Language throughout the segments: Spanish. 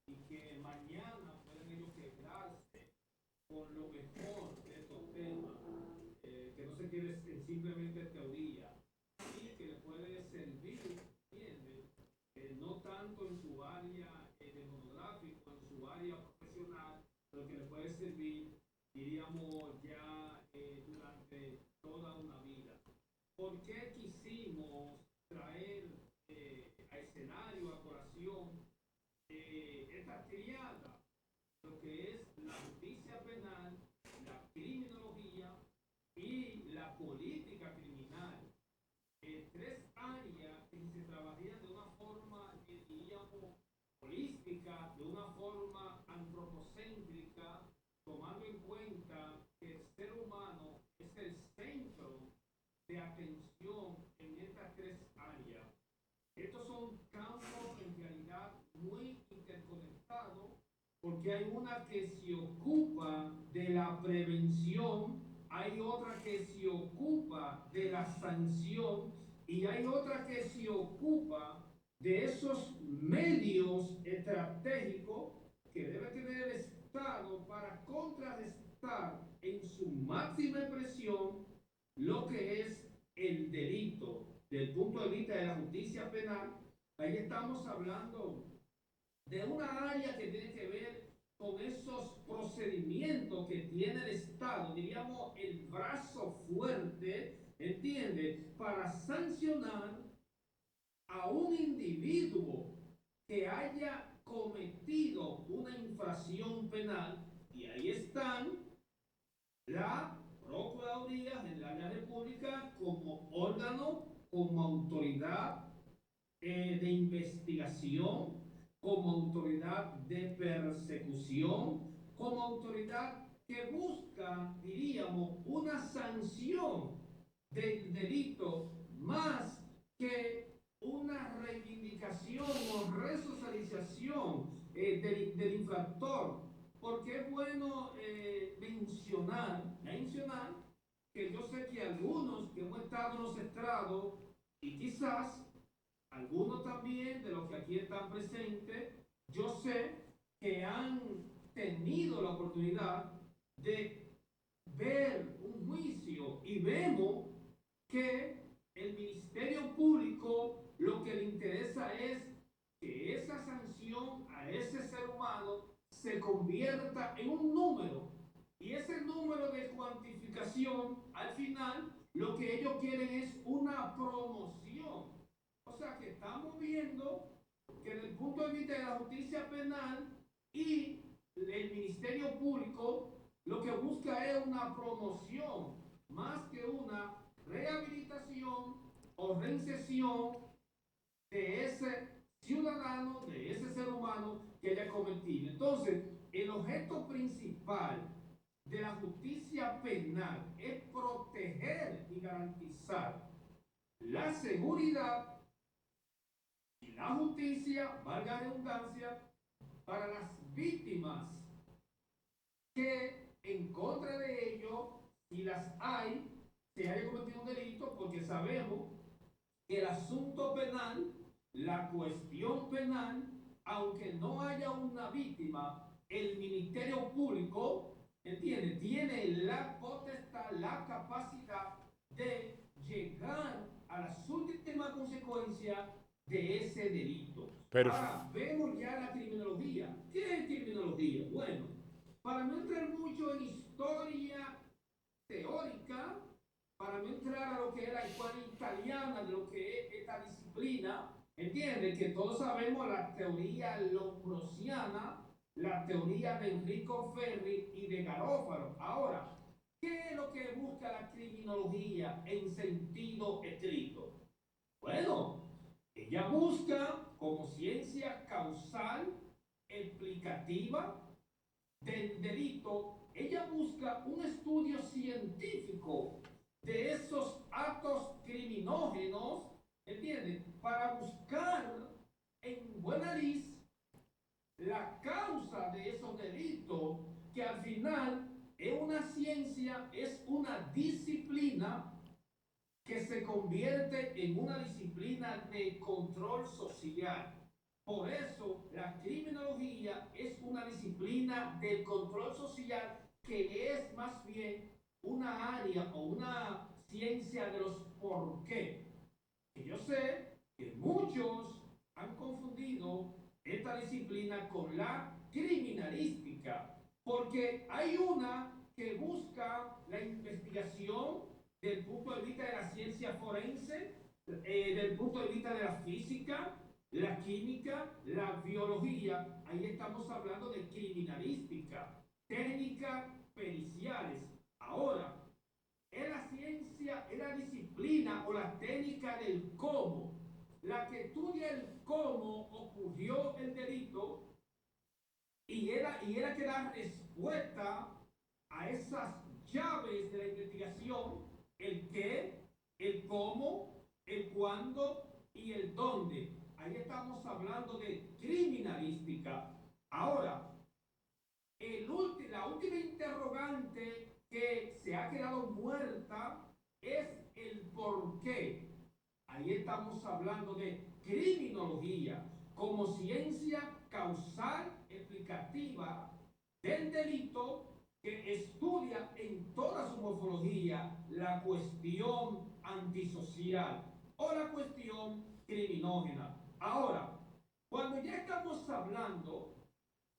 y que mañana pueden ellos quedarse con lo mejor de estos temas, que no se quede simplemente teoría y que le puede servir, ¿entiendes? No tanto en su área de monográfico, en su área profesional, pero que le puede servir, diríamos, ya durante toda una vida. ¿Por qué quisimos traer a escenario, a colación, esta triada, lo que es la justicia penal, la criminología y la política criminal? Tres áreas que se trabajarían de una forma, diríamos, holística, de una forma antropocéntrica, tomando en cuenta que el ser humano es el centro de atención en estas tres áreas. Estos son campos en realidad muy interconectados porque hay una que se ocupa de la prevención, hay otra que se ocupa de la sanción y hay otra que se ocupa de esos medios estratégicos que debe tener el Estado para contrarrestar en su máxima expresión lo que es el delito. Desde el punto de vista de la justicia penal, ahí estamos hablando de una área que tiene que ver con esos procedimientos que tiene el Estado, diríamos el brazo fuerte, ¿entiende? Para sancionar a un individuo que haya cometido una infracción penal, y ahí están la Procuraduría General de la República como órgano, como autoridad de investigación, como autoridad de persecución, como autoridad que busca, diríamos, una sanción del delito más que una reivindicación o resocialización del infractor. Porque es bueno mencionar que yo sé que algunos que hemos estado en los estrados y quizás algunos también de los que aquí están presentes, yo sé que han tenido la oportunidad de ver un juicio y vemos que el Ministerio Público lo que le interesa es que esa sanción a ese ser humano se convierta en un número. Y ese número de cuantificación, al final, lo que ellos quieren es una promoción. O sea que estamos viendo que desde el punto de vista de la justicia penal y el Ministerio Público lo que busca es una promoción más que una rehabilitación o reinserción de ese ciudadano, de ese ser humano que haya cometido. Entonces, el objeto principal de la justicia penal es proteger y garantizar la seguridad y la justicia, valga la redundancia, para las víctimas que en contra de ellos, si las hay, se haya cometido un delito, porque sabemos que el asunto penal, la cuestión penal, aunque no haya una víctima, el Ministerio Público, ¿entiende? Tiene la potestad, la capacidad de llegar a las últimas consecuencias de ese delito. Perf- Ahora, vemos ya la criminología. ¿Qué es criminología? Bueno, para no entrar mucho en historia teórica, para no entrar a lo que es la escuela italiana, de lo que es esta disciplina, entiende que todos sabemos la teoría lombrosiana, la teoría de Enrico Ferri y de Garófalo. Ahora, ¿qué es lo que busca la criminología en sentido estricto? Bueno, ella busca como ciencia causal, explicativa, del delito, ella busca un estudio científico de esos actos criminógenos, ¿entiendes? Para buscar en buena luz la causa de esos delitos, que al final es una ciencia, es una disciplina que se convierte en una disciplina de control social. Por eso la criminología disciplina del control social que es más bien una área o una ciencia de los por qué. Y yo sé que muchos han confundido esta disciplina con la criminalística, porque hay una que busca la investigación del punto de vista de la ciencia forense, del punto de vista de la física, la química, la biología. Ahí estamos hablando de criminalística, técnicas periciales. Ahora, es la ciencia, es la disciplina o la técnica del cómo, la que estudia el cómo ocurrió el delito y era que da respuesta a esas llaves de la investigación, el qué, el cómo, el cuándo y el dónde. Ahí estamos hablando de criminalística. Ahora, la última interrogante que se ha quedado muerta es el por qué. Ahí estamos hablando de criminología como ciencia causal explicativa del delito que estudia en toda su morfología la cuestión antisocial o la cuestión criminógena. Ahora, cuando ya estamos hablando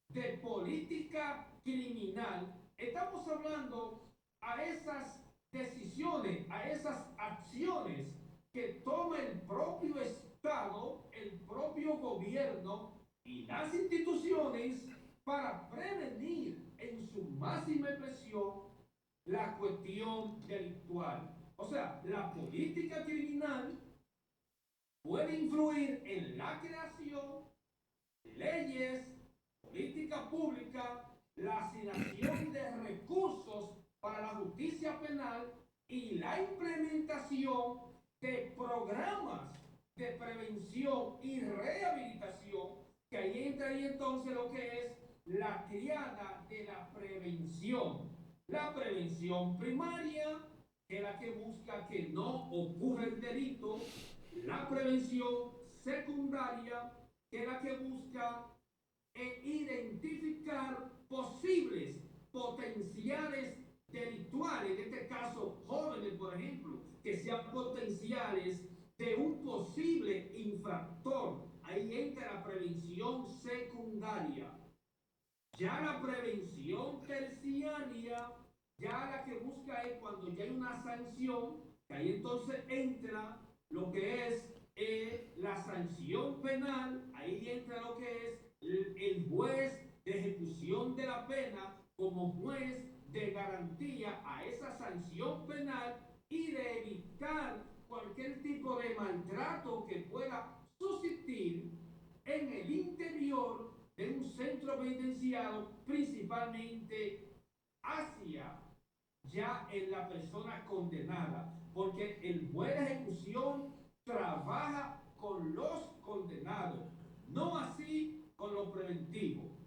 de política criminal, estamos hablando a esas decisiones, a esas acciones que toma el propio Estado, el propio gobierno y las instituciones para prevenir en su máxima expresión la cuestión delictual. O sea, la política criminal puede influir en la creación de leyes, política pública, la asignación de recursos para la justicia penal y la implementación de programas de prevención y rehabilitación, que ahí entra ahí entonces lo que es la triada de la prevención. La prevención primaria, que es la que busca que no ocurra el delito, la prevención secundaria, que es la que busca identificar posibles potenciales delictuales, en este caso jóvenes, por ejemplo, que sean potenciales de un posible infractor. Ahí entra la prevención secundaria. Ya la prevención terciaria, ya la que busca es cuando ya hay una sanción, que ahí entonces entra lo que es la sanción penal, ahí entra lo que es el juez de ejecución de la pena como juez de garantía a esa sanción penal y de evitar cualquier tipo de maltrato que pueda subsistir en el interior de un centro penitenciario, principalmente hacia ya en la persona condenada, porque el juez de ejecución trabaja con los condenados, no así con lo preventivo,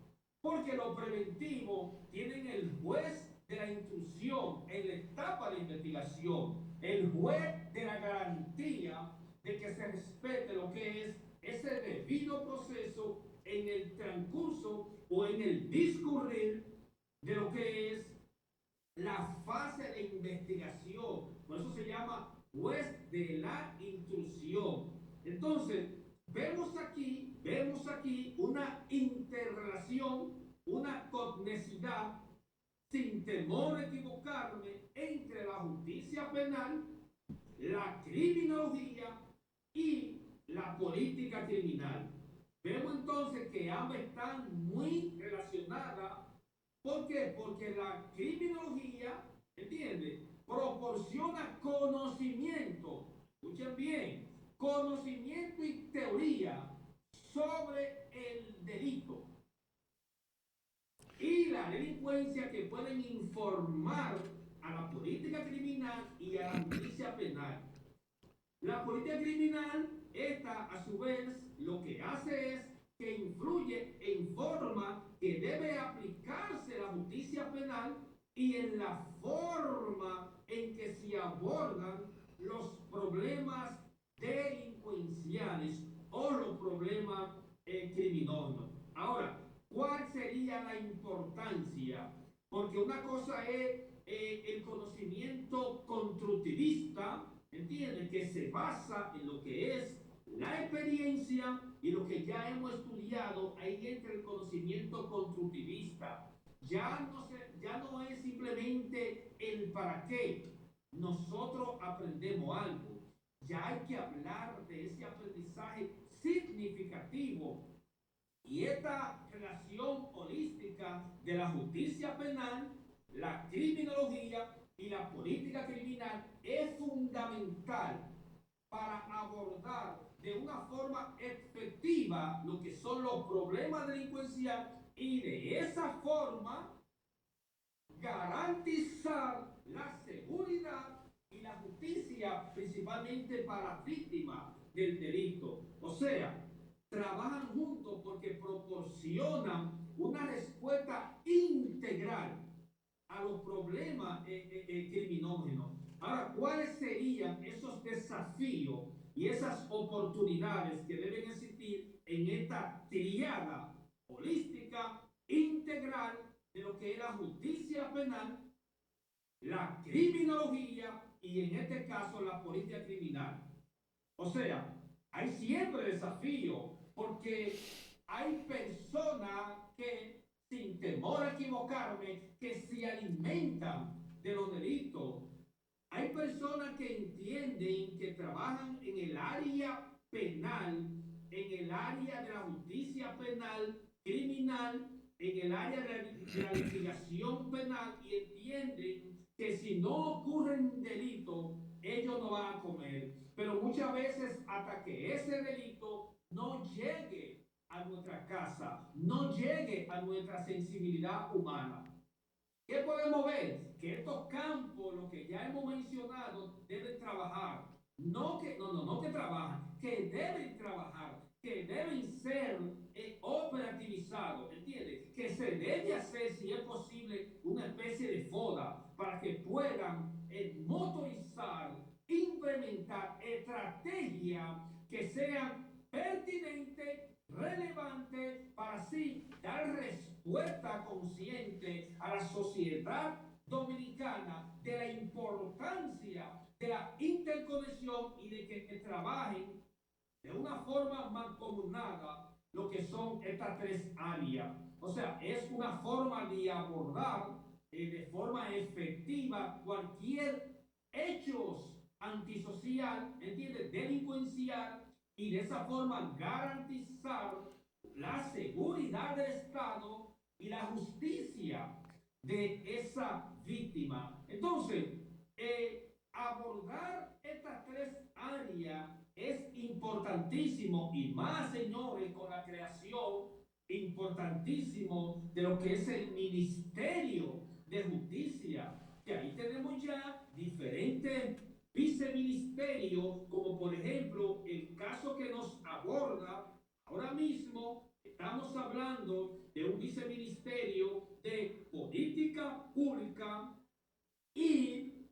porque lo preventivo tienen el juez de la instrucción en la etapa de investigación, el juez de la garantía de que se respete lo que es ese debido proceso en el transcurso o en el discurrir de lo que es la fase de investigación. Por eso se llama juez de la instrucción. Entonces, vemos aquí una interrelación, una cognicidad, sin temor a equivocarme, entre la justicia penal, la criminología y la política criminal. Vemos entonces que ambas están muy relacionadas. ¿Por qué? Porque la criminología, ¿entiende? Proporciona conocimiento, escuchen bien, conocimiento y teoría sobre el delito y la delincuencia que pueden informar a la política criminal y a la justicia penal. La política criminal, esta a su vez, lo que hace es que influye en forma que debe aplicarse la justicia penal y en la forma en que se abordan los problemas delincuenciales o los problemas criminógenos. Ahora, ¿cuál sería la Porque una cosa es el conocimiento constructivista, ¿entiendes? Que se basa en lo que es la experiencia y lo que ya hemos estudiado. Ahí entra el conocimiento constructivista. Ya no es simplemente el para qué nosotros aprendemos algo. Ya hay que hablar de ese aprendizaje significativo y esta relación holística de la justicia penal, la criminología y la política criminal es fundamental para abordar de una forma efectiva lo que son los problemas delincuenciales y de esa forma garantizar la seguridad y la justicia principalmente para víctimas del delito. O sea, trabajan juntos porque proporcionan una respuesta integral a los problemas criminógenos. Ahora, ¿cuáles serían esos desafíos y esas oportunidades que deben existir en esta triada holística integral de lo que es la justicia penal, la criminología y en este caso la política criminal? O sea, hay siempre desafío porque hay personas que, sin temor a equivocarme, que se alimentan de los delitos. Hay personas que entienden que trabajan en el área penal, en el área de la justicia penal, criminal, en el área de la litigación penal y entienden que si no ocurren delitos, ellos no van a comer. Pero muchas veces hasta que ese delito no llegue a nuestra casa, no llegue a nuestra sensibilidad humana. ¿Qué podemos ver? Que estos campos, lo que ya hemos mencionado, deben trabajar. No que trabajan, que deben trabajar, que deben ser operativizados, ¿entiendes? Que se debe hacer, si es posible, una especie de FODA para que puedan motorizar, implementar estrategias que sean pertinentes, relevante para así dar respuesta consciente a la sociedad dominicana de la importancia de la interconexión y de que trabajen de una forma mancomunada lo que son estas tres áreas. O sea, es una forma de abordar de forma efectiva cualquier hechos antisocial, ¿entiendes? Delincuencial, y de esa forma garantizar la seguridad del Estado y la justicia de esa víctima. Entonces, abordar estas tres áreas es importantísimo y más, señores, con la creación importantísimo de lo que es el Ministerio de Justicia, que ahí tenemos ya diferentes viceministerios, como por ejemplo el caso que nos aborda ahora mismo. Estamos hablando de un viceministerio de política pública y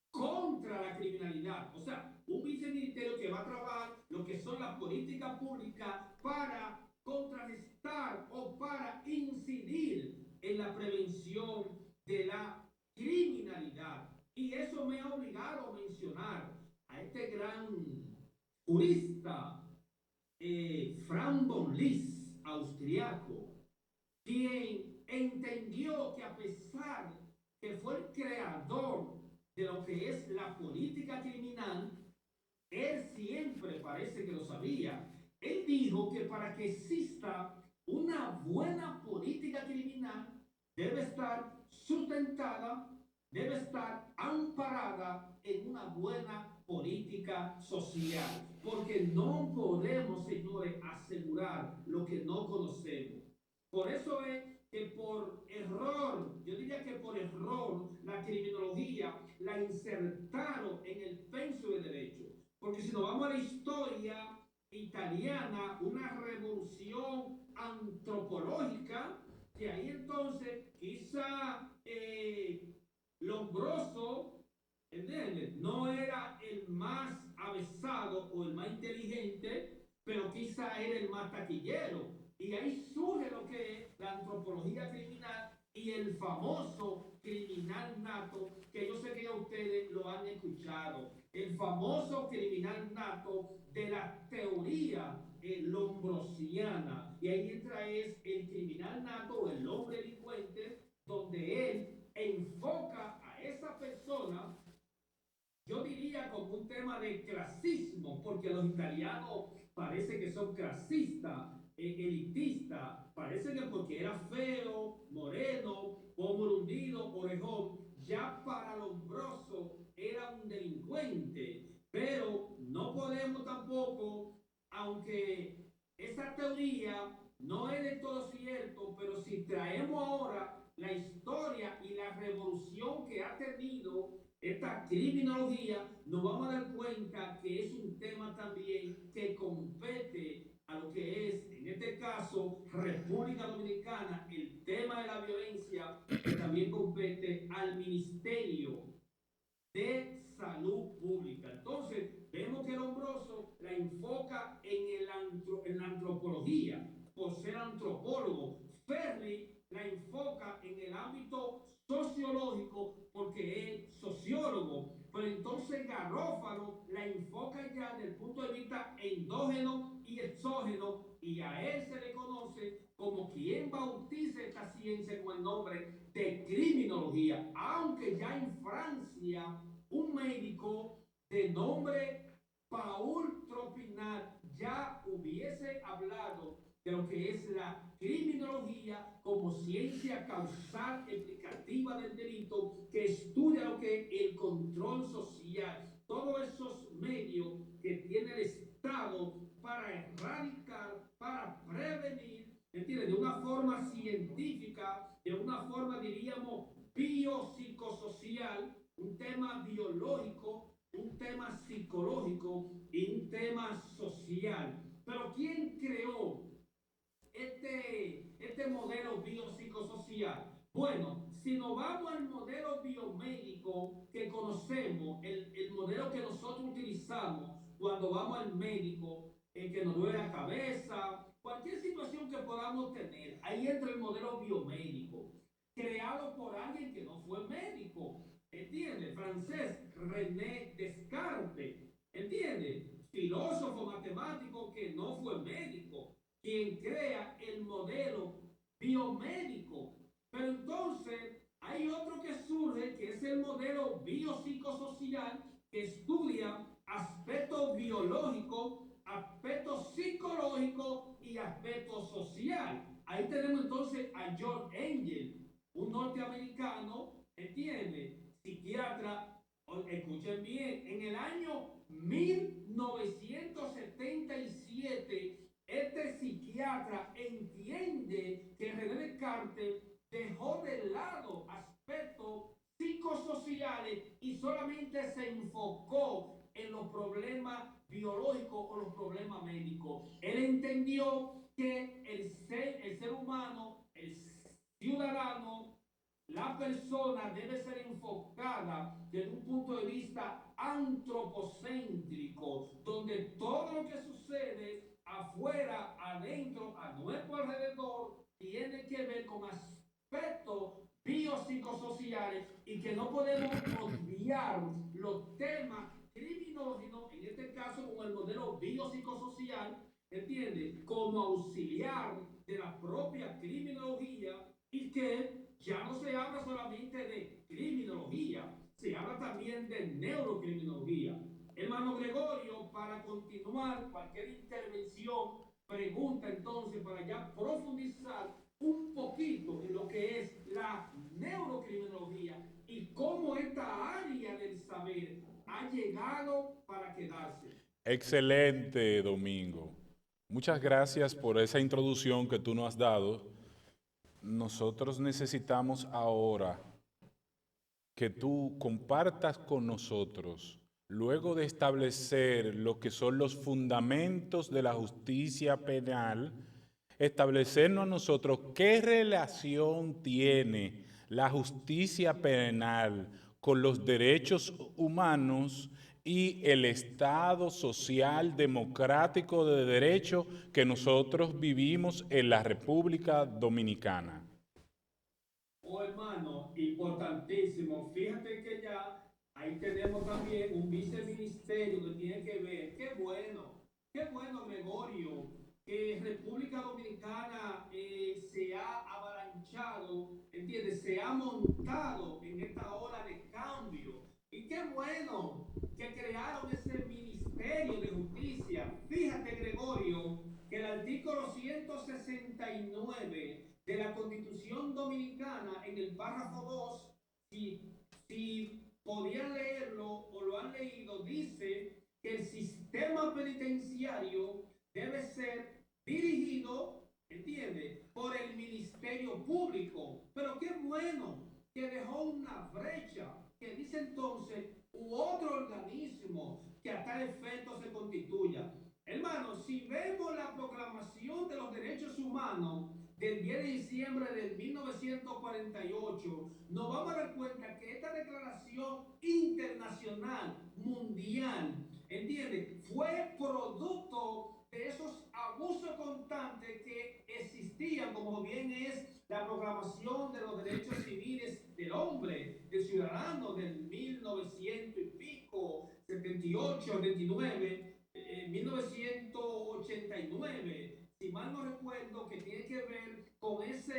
contra la criminalidad. O sea, un viceministerio que va a trabajar lo que son las políticas públicas para contrarrestar o para incidir en la prevención de la criminalidad. Y eso me ha obligado a mencionar a este gran jurista, Frank von Lis, austriaco, quien entendió que a pesar que fue el creador de lo que es la política criminal, él siempre parece que lo sabía. Él dijo que para que exista una buena política criminal debe estar sustentada, debe estar amparada en una buena política social. Porque no podemos, señores, asegurar lo que no conocemos. Por eso es que por error, yo diría que por error, la criminología la insertaron en el penso de derecho. Porque si nos vamos a la historia italiana, una revolución antropológica, que ahí entonces quizá Lombroso, ¿entiendes? No era el más avesado o el más inteligente, pero quizá era el más taquillero. Y ahí surge lo que es la antropología criminal y y el famoso criminal nato, que yo sé que ustedes lo han escuchado, el famoso criminal nato de la teoría lombrosiana. Y ahí entra es el criminal nato o el hombre delincuente, donde él enfoca a esa persona, yo diría como un tema de clasismo, porque los italianos parece que son clasistas, elitistas, parece que porque era feo, moreno, pómulo hundido, orejón, ya para Lombroso era un delincuente. Pero no podemos tampoco, aunque esa teoría no es de todo cierto, pero si traemos ahora la historia y la revolución que ha tenido esta criminología, nos vamos a dar cuenta que es un tema también que compete a lo que es, en este caso, República Dominicana, el tema de la violencia, que también compete al Ministerio de Salud Pública. Entonces, vemos que Lombroso la enfoca en la antropología, por ser antropólogo. Ferri la enfoca en el ámbito sociológico porque es sociólogo. Pero entonces Garofalo la enfoca ya desde el punto de vista endógeno y exógeno, y a él se le conoce como quien bautiza esta ciencia con el nombre de criminología, aunque ya en Francia un médico de nombre Paul Tropinat ya hubiese hablado de lo que es la criminología como ciencia causal explicativa del delito, que estudia lo que es el control social, todos esos medios que tiene el Estado para erradicar, para prevenir, ¿entiendes? De una forma científica, de una forma, diríamos, biopsicosocial, un tema biológico, un tema psicológico y un tema social. Pero ¿quién creó este modelo biopsicosocial? Bueno, si nos vamos al modelo biomédico que conocemos, el modelo que nosotros utilizamos cuando vamos al médico, que nos duele la cabeza, cualquier situación que podamos tener, ahí entra el modelo biomédico, creado por alguien que no fue médico, ¿entiende? Francés, René Descartes, ¿entiende? Filósofo matemático que no fue médico, quien crea el modelo biomédico. Pero entonces hay otro que surge, que es el modelo biopsicosocial, que estudia aspectos biológicos, aspectos psicológicos y aspectos social. Ahí tenemos entonces a George Engel, un norteamericano, ¿entiende? Psiquiatra. Escuchen bien, en el año 1977, este psiquiatra entiende que René Descartes dejó de lado aspectos psicosociales y solamente se enfocó en los problemas biológicos o los problemas médicos. Él entendió que el ser humano, el ciudadano, la persona debe ser enfocada desde un punto de vista antropocéntrico, donde todo lo que sucede afuera, adentro, a nuestro alrededor, tiene que ver con aspectos biopsicosociales y que no podemos obviar los temas criminógenos, en este caso con el modelo biopsicosocial, ¿entiende? Como auxiliar de la propia criminología, y que ya no se habla solamente de criminología, se habla también de neurocriminología. Hermano Gregorio, para continuar cualquier intervención, pregunta entonces para ya profundizar un poquito en lo que es la neurocriminología y cómo esta área del saber ha llegado para quedarse. Excelente, Domingo. Muchas gracias por esa introducción que tú nos has dado. Nosotros necesitamos ahora que tú compartas con nosotros, luego de establecer lo que son los fundamentos de la justicia penal, establecernos a nosotros qué relación tiene la justicia penal con los derechos humanos y el Estado social democrático de derecho que nosotros vivimos en la República Dominicana. Oh, hermano, importantísimo. Fíjate que ya ahí tenemos también un viceministerio que tiene que ver. Qué bueno, Gregorio, que República Dominicana se ha avalanchado, ¿entiendes? Se ha montado en esta ola de cambio. Y qué bueno que crearon ese Ministerio de Justicia. Fíjate, Gregorio, que el artículo 169 de la Constitución Dominicana, en el párrafo 2, si podían leerlo o lo han leído, dice que el sistema penitenciario debe ser dirigido, ¿entiende?, por el Ministerio Público. Pero qué bueno que dejó una brecha, que dice entonces, u otro organismo que a tal efecto se constituya. Hermanos, si vemos la proclamación de los derechos humanos del 10 de diciembre de 1948, nos vamos a dar cuenta que esta declaración internacional, mundial, ¿entiende?, fue producto de esos abusos constantes que existían, como bien es la proclamación de los derechos civiles del hombre, del ciudadano, del 1900 y pico, 78, 79, 1989, si mal no recuerdo, que tiene que ver con esa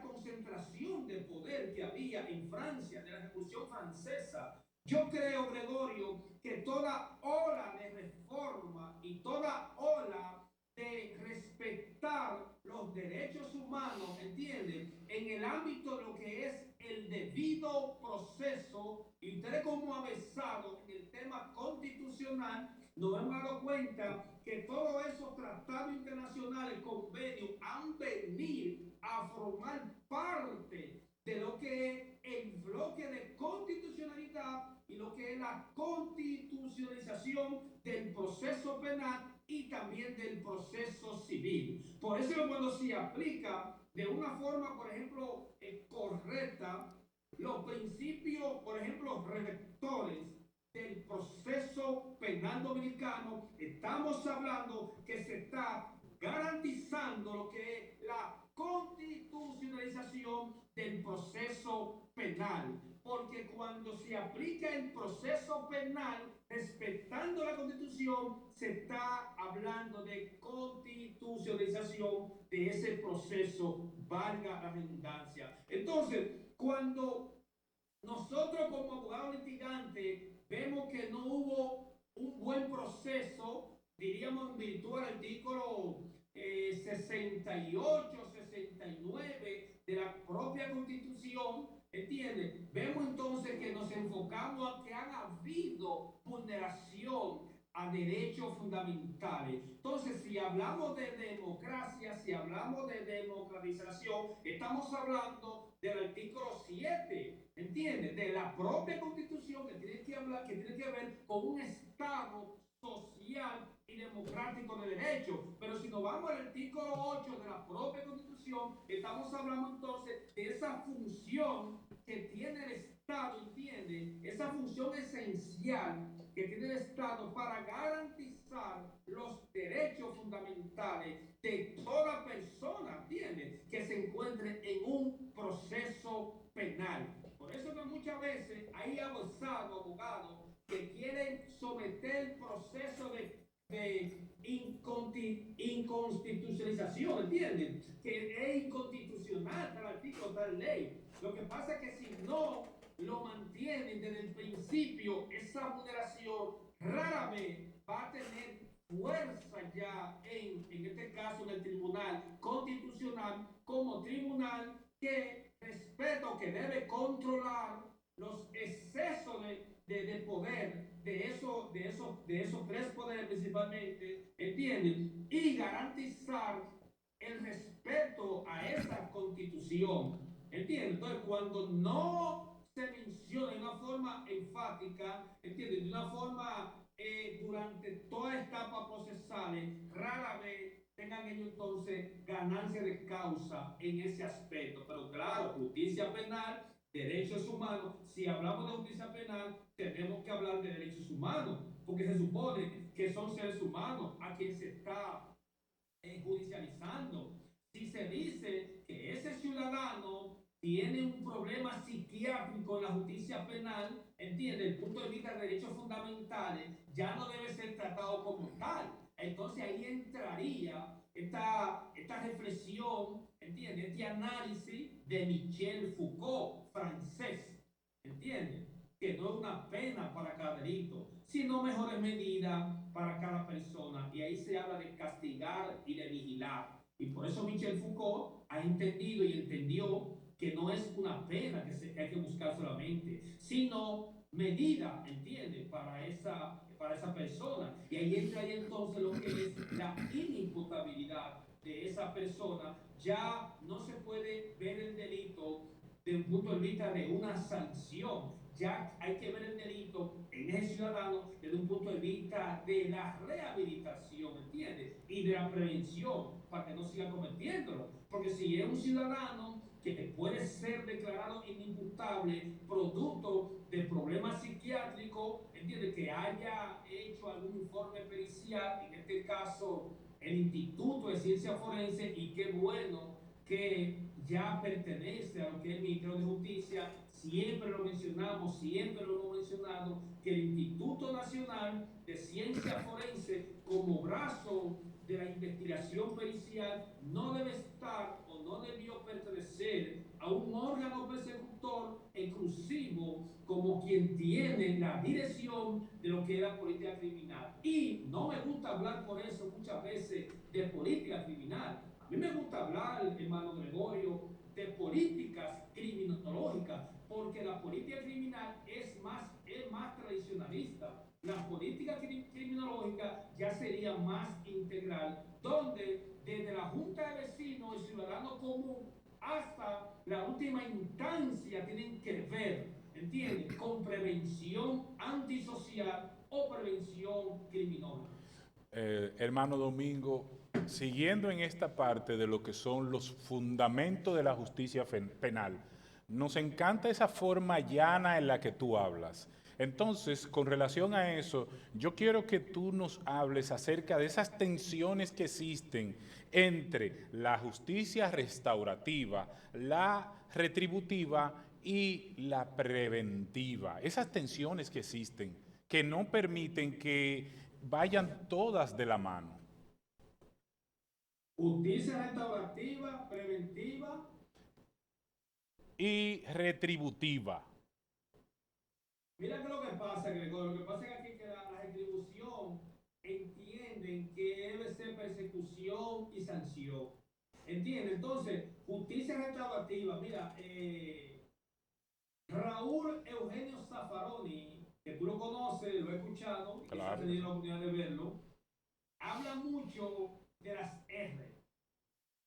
concentración de poder que había en Francia, de la Revolución Francesa. Yo creo, Gregorio, que toda ola de reforma y toda ola de respetar los derechos humanos, ¿entienden?, en el ámbito de lo que es el debido proceso, y ustedes como avesados en el tema constitucional, nos hemos dado cuenta que todos esos tratados internacionales, convenios, han venido a formar parte de lo que es el bloque de constitucionalidad y lo que es la constitucionalización del proceso penal y también del proceso civil. Por eso cuando se aplica de una forma, por ejemplo, correcta, los principios, por ejemplo, redactores del proceso penal dominicano, estamos hablando que se está garantizando lo que es la constitucionalización del proceso penal. Porque cuando se aplica el proceso penal respetando la Constitución, se está hablando de constitucionalización de ese proceso, valga la redundancia. Entonces, cuando nosotros como abogados litigantes vemos que no hubo un buen proceso, diríamos en virtud del artículo 68, 69 de la propia Constitución, ¿entiendes? Vemos entonces que nos enfocamos a que han habido vulneración a derechos fundamentales. Entonces, si hablamos de democracia, si hablamos de democratización, estamos hablando del artículo 7, ¿entiendes?, de la propia Constitución, que tiene que ver con un Estado social y democrático de derecho. Pero si nos vamos al artículo 8 de la propia Constitución, estamos hablando entonces de esa función que tiene el Estado, ¿entiende?, esa función esencial que tiene el Estado para garantizar los derechos fundamentales de toda persona, ¿entiende?, que se encuentre en un proceso penal. Por eso que muchas veces hay abogados que quieren someter el proceso de inconstitucionalización, ¿entienden?, que es inconstitucional tal artículo, tal ley. Lo que pasa es que si no lo mantienen desde el principio, esa vulneración rara vez va a tener fuerza ya en este caso en el Tribunal Constitucional, como tribunal que respeto, que debe controlar los excesos de poder de esos tres poderes principalmente, ¿entienden?, y garantizar el respeto a esa Constitución, ¿entienden? Entonces, cuando no se menciona de una forma enfática, ¿entienden?, de una forma durante toda etapa procesal, rara vez tengan ellos entonces ganancia de causa en ese aspecto. Pero claro, justicia penal, derechos humanos, si hablamos de justicia penal, tenemos que hablar de derechos humanos, porque se supone que son seres humanos a quien se está judicializando. Si se dice que ese ciudadano tiene un problema psiquiátrico en la justicia penal, entiende, desde el punto de vista de derechos fundamentales, ya no debe ser tratado como tal. Entonces ahí entraría esta reflexión, entiende, este análisis de Michel Foucault, francés, entiende, que no es una pena para cada delito, sino mejores medidas para cada persona. Y ahí se habla de castigar y de vigilar. Y por eso Michel Foucault ha entendido y entendió que no es una pena que hay que buscar solamente, sino medida, ¿entiende? Para esa persona. Y ahí entra ahí entonces lo que es la inimputabilidad de esa persona. Ya no se puede ver el delito desde un punto de vista de una sanción. Ya hay que ver el delito en ese ciudadano desde un punto de vista de la rehabilitación, ¿entiendes? Y de la prevención, para que no siga cometiéndolo. Porque si es un ciudadano que puede ser declarado inimputable producto de problemas psiquiátricos, entiende, que haya hecho algún informe pericial, en este caso el Instituto de Ciencia Forense, y qué bueno que ya pertenece a lo que es el Ministerio de Justicia. Siempre lo mencionamos, siempre lo hemos mencionado, que el Instituto Nacional de Ciencia Forense, como brazo de la investigación pericial, no debe estar o no debió pertenecer a un órgano persecutor exclusivo como quien tiene la dirección de lo que era política criminal. Y no me gusta hablar por eso muchas veces de política criminal. A mí me gusta hablar, hermano Gregorio, de políticas criminológicas, porque la política criminal es más tradicionalista. La política criminológica ya sería más integral, donde desde la Junta de Vecinos, el ciudadano común, hasta la última instancia tienen que ver, ¿entiendes?, con prevención antisocial o prevención criminológica. Hermano Domingo, siguiendo en esta parte de lo que son los fundamentos de la justicia penal, nos encanta esa forma llana en la que tú hablas. Entonces, con relación a eso, yo quiero que tú nos hables acerca de esas tensiones que existen entre la justicia restaurativa, la retributiva y la preventiva. Esas tensiones que existen, que no permiten que vayan todas de la mano. Justicia restaurativa, preventiva Y retributiva. Mira que lo que pasa, Gregorio, lo que pasa es que aquí que la retribución entienden que debe ser persecución y sanción. ¿Entienden? Entonces, justicia restaurativa, mira, Raúl Eugenio Zaffaroni, que tú lo conoces, lo he escuchado, y quizás Claro. he tenido la oportunidad de verlo, habla mucho de las R.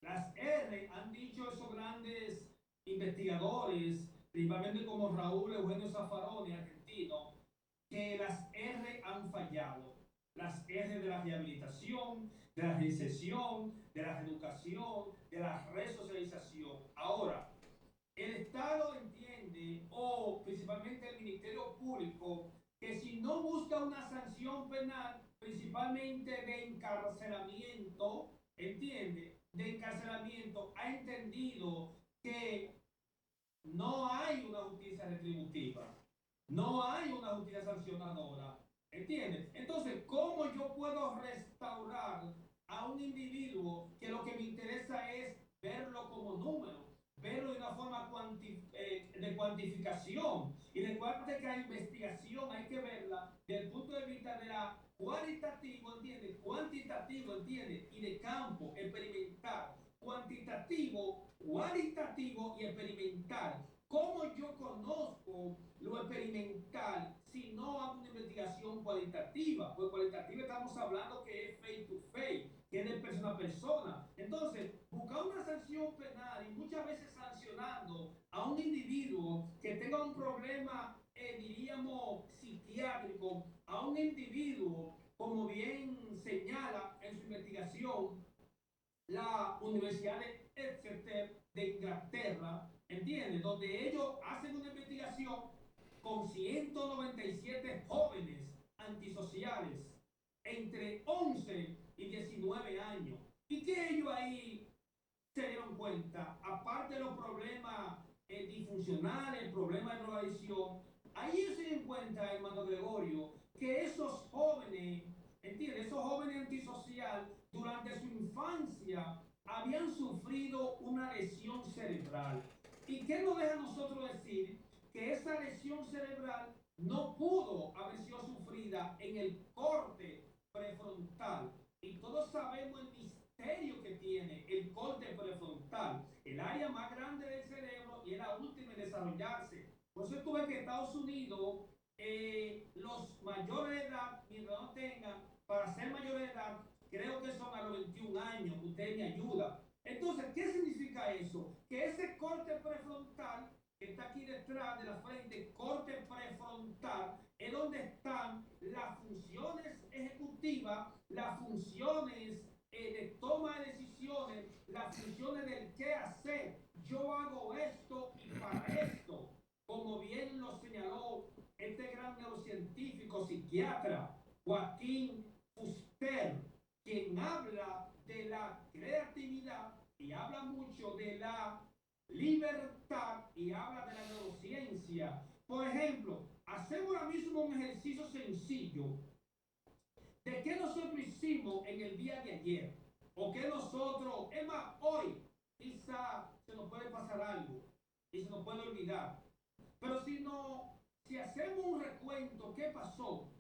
Las R han dicho esos grandes investigadores, principalmente como Raúl Eugenio Zaffaroni, argentino, que las R han fallado. Las R de la rehabilitación, de la reinserción, de la reeducación, de la resocialización. Ahora, el Estado entiende, o principalmente el Ministerio Público, que si no busca una sanción penal, principalmente de encarcelamiento, entiende, de encarcelamiento, ha entendido que no hay una justicia retributiva, no hay una justicia sancionadora, ¿entiendes? Entonces, ¿cómo yo puedo restaurar a un individuo que lo que me interesa es verlo como número, verlo de una forma de cuantificación? Y recuerda que la investigación hay que verla desde el punto de vista de la cualitativo, ¿entiendes? Cuantitativo, ¿entiendes? Y de campo, experimental. Cuantitativo, cualitativo y experimental. ¿Cómo yo conozco lo experimental si no hago una investigación cualitativa? Pues cualitativa estamos hablando que es face to face, que es de persona a persona. Entonces, buscar una sanción penal y muchas veces sancionando a un individuo que tenga un problema, diríamos, psiquiátrico, a un individuo, como bien señala en su investigación la Universidad de Exeter de Inglaterra, ¿entiendes? Donde ellos hacen una investigación con 197 jóvenes antisociales entre 11 y 19 años. ¿Y que ellos ahí se dieron cuenta? Aparte de los problemas disfuncionales, el problema de drogadicción, ahí se encuentra, hermano Gregorio, que esos jóvenes, ¿entiendes? Esos jóvenes antisocial, durante su infancia, habían sufrido una lesión cerebral. ¿Y qué nos deja a nosotros decir? Que esa lesión cerebral no pudo haber sido sufrida en el corte prefrontal. Y todos sabemos el misterio que tiene el corte prefrontal, el área más grande del cerebro y es la última en desarrollarse. Por eso tú ves que Estados Unidos, los mayores de edad, mientras no tengan, para ser mayores de edad, creo que son a los 21 años, usted me ayuda. Entonces, ¿qué significa eso? Que ese corte prefrontal que está aquí detrás de la frente, corte prefrontal, es donde están las funciones ejecutivas, las funciones de toma de decisiones, las funciones del qué hacer. Yo hago esto y para esto, como bien lo señaló este gran neurocientífico psiquiatra Joaquín Fuster, quien habla de la creatividad y habla mucho de la libertad y habla de la neurociencia. Por ejemplo, hacemos ahora mismo un ejercicio sencillo de qué nosotros hicimos en el día de ayer, o qué nosotros, es más, hoy quizá se nos puede pasar algo y se nos puede olvidar. Pero si hacemos un recuento, ¿qué pasó?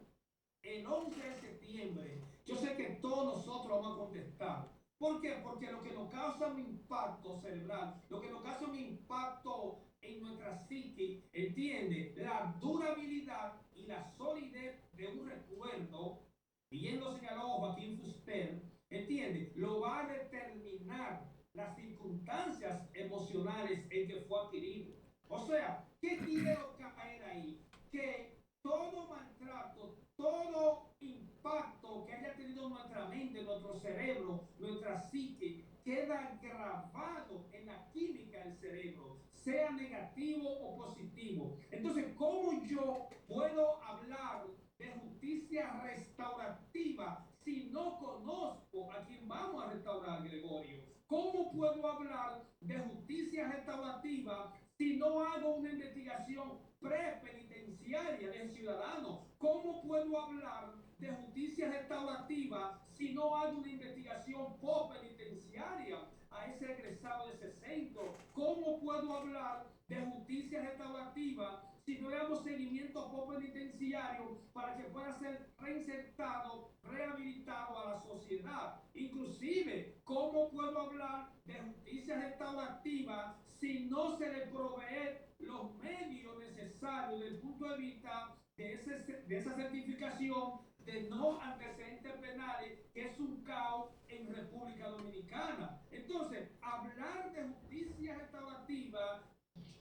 El 11 de septiembre, yo sé que todos nosotros vamos a contestar. ¿Por qué? Porque lo que nos causa un impacto cerebral, lo que nos causa un impacto en nuestra psique, entiende, la durabilidad y la solidez de un recuerdo, bien lo señaló Joaquín Fuster, entiende, lo va a determinar las circunstancias emocionales en que fue adquirido. O sea, ¿qué quiero caer ahí? Que todo maltrato, todo impacto que haya tenido nuestra mente, nuestro cerebro, nuestra psique, queda grabado en la química del cerebro, sea negativo o positivo. Entonces, ¿cómo yo puedo hablar de justicia restaurativa si no conozco a quién vamos a restaurar, Gregorio? ¿Cómo puedo hablar de justicia restaurativa si no hago una investigación prepenitenciaria del ciudadano? ¿Cómo puedo hablar de justicia restaurativa si no hago una investigación postpenitenciaria a ese egresado de ese centro? ¿Cómo puedo hablar de justicia restaurativa si no damos seguimiento postpenitenciario para que pueda ser reinsertado, rehabilitado a la sociedad? Inclusive, ¿cómo puedo hablar de justicia restaurativa si no se le provee los medios necesarios desde el punto de vista de esa certificación de no antecedentes penales, que es un caos en República Dominicana? Entonces, hablar de justicia restaurativa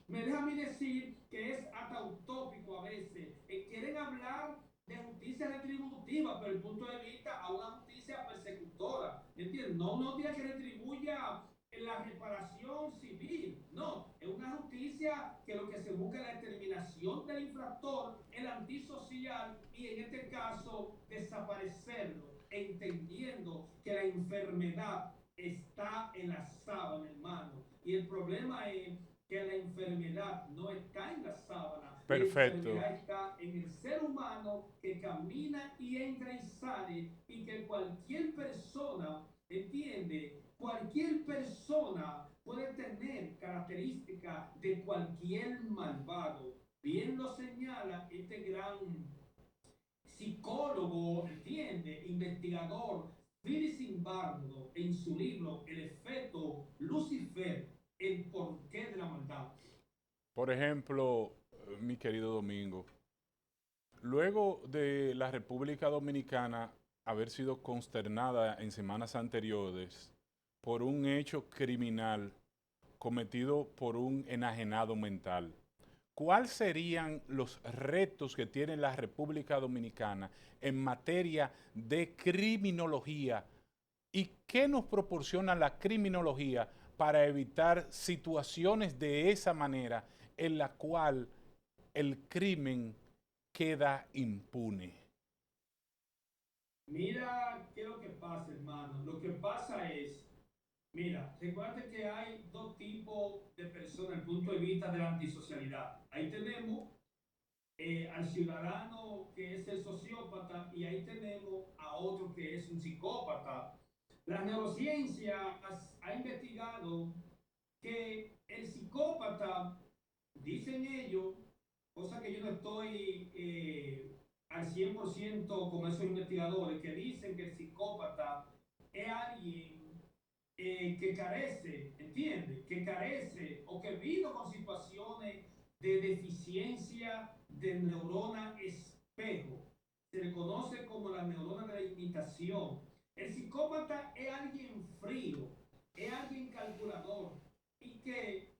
me deja a mí decir que es hasta utópico a veces. Quieren hablar de justicia retributiva, pero el punto de vista a una justicia persecutora. ¿Entiendes? No una justicia que retribuya la reparación civil. No, es una justicia que lo que se busca es la determinación del infractor, el antisocial y en este caso desaparecerlo, entendiendo que la enfermedad está en la sábana, hermano. Y el problema es que la enfermedad no está en la sábana. Perfecto. La enfermedad está en el ser humano que camina y entra y sale, y que cualquier persona, entiende, cualquier persona puede tener características de cualquier malvado. Bien lo señala este gran psicólogo, entiende, investigador, Philip Zimbardo, en su libro El efecto Lucifer, el porqué de la maldad. Por ejemplo, mi querido Domingo, luego de la República Dominicana haber sido consternada en semanas anteriores por un hecho criminal cometido por un enajenado mental, ¿cuáles serían los retos que tiene la República Dominicana en materia de criminología y qué nos proporciona la criminología para evitar situaciones de esa manera en la cual el crimen queda impune? Mira qué es lo que pasa, hermano. Lo que pasa es, Mira, recuerda que hay dos tipos de personas desde el punto de vista de la antisocialidad. Ahí tenemos al ciudadano que es el sociópata y ahí tenemos a otro que es un psicópata. La neurociencia ha investigado que el psicópata, dicen ellos, cosa que yo no estoy al 100% con esos investigadores, que dicen que el psicópata es alguien que carece, ¿entiende? Que carece o que vino con situaciones de deficiencia de neurona espejo. Se le conoce como la neurona de la imitación. El psicópata es alguien frío, es alguien calculador y que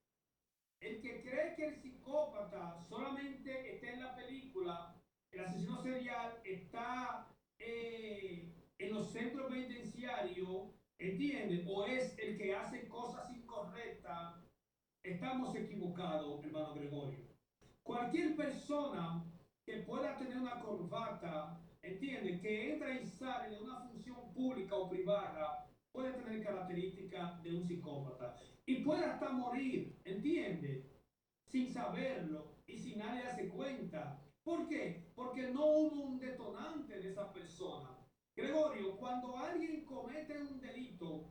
el que cree que el psicópata solamente está en la película, el asesino serial está en los centros penitenciarios, ¿entiende? O es el que hace cosas incorrectas, estamos equivocados, hermano Gregorio. Cualquier persona que pueda tener una corbata, entiende, que entra y sale de una función pública o privada, puede tener características de un psicópata. Y puede hasta morir, entiende, sin saberlo y sin nadie darse cuenta. ¿Por qué? Porque no hubo un detonante de esa persona. Gregorio, cuando alguien comete un delito,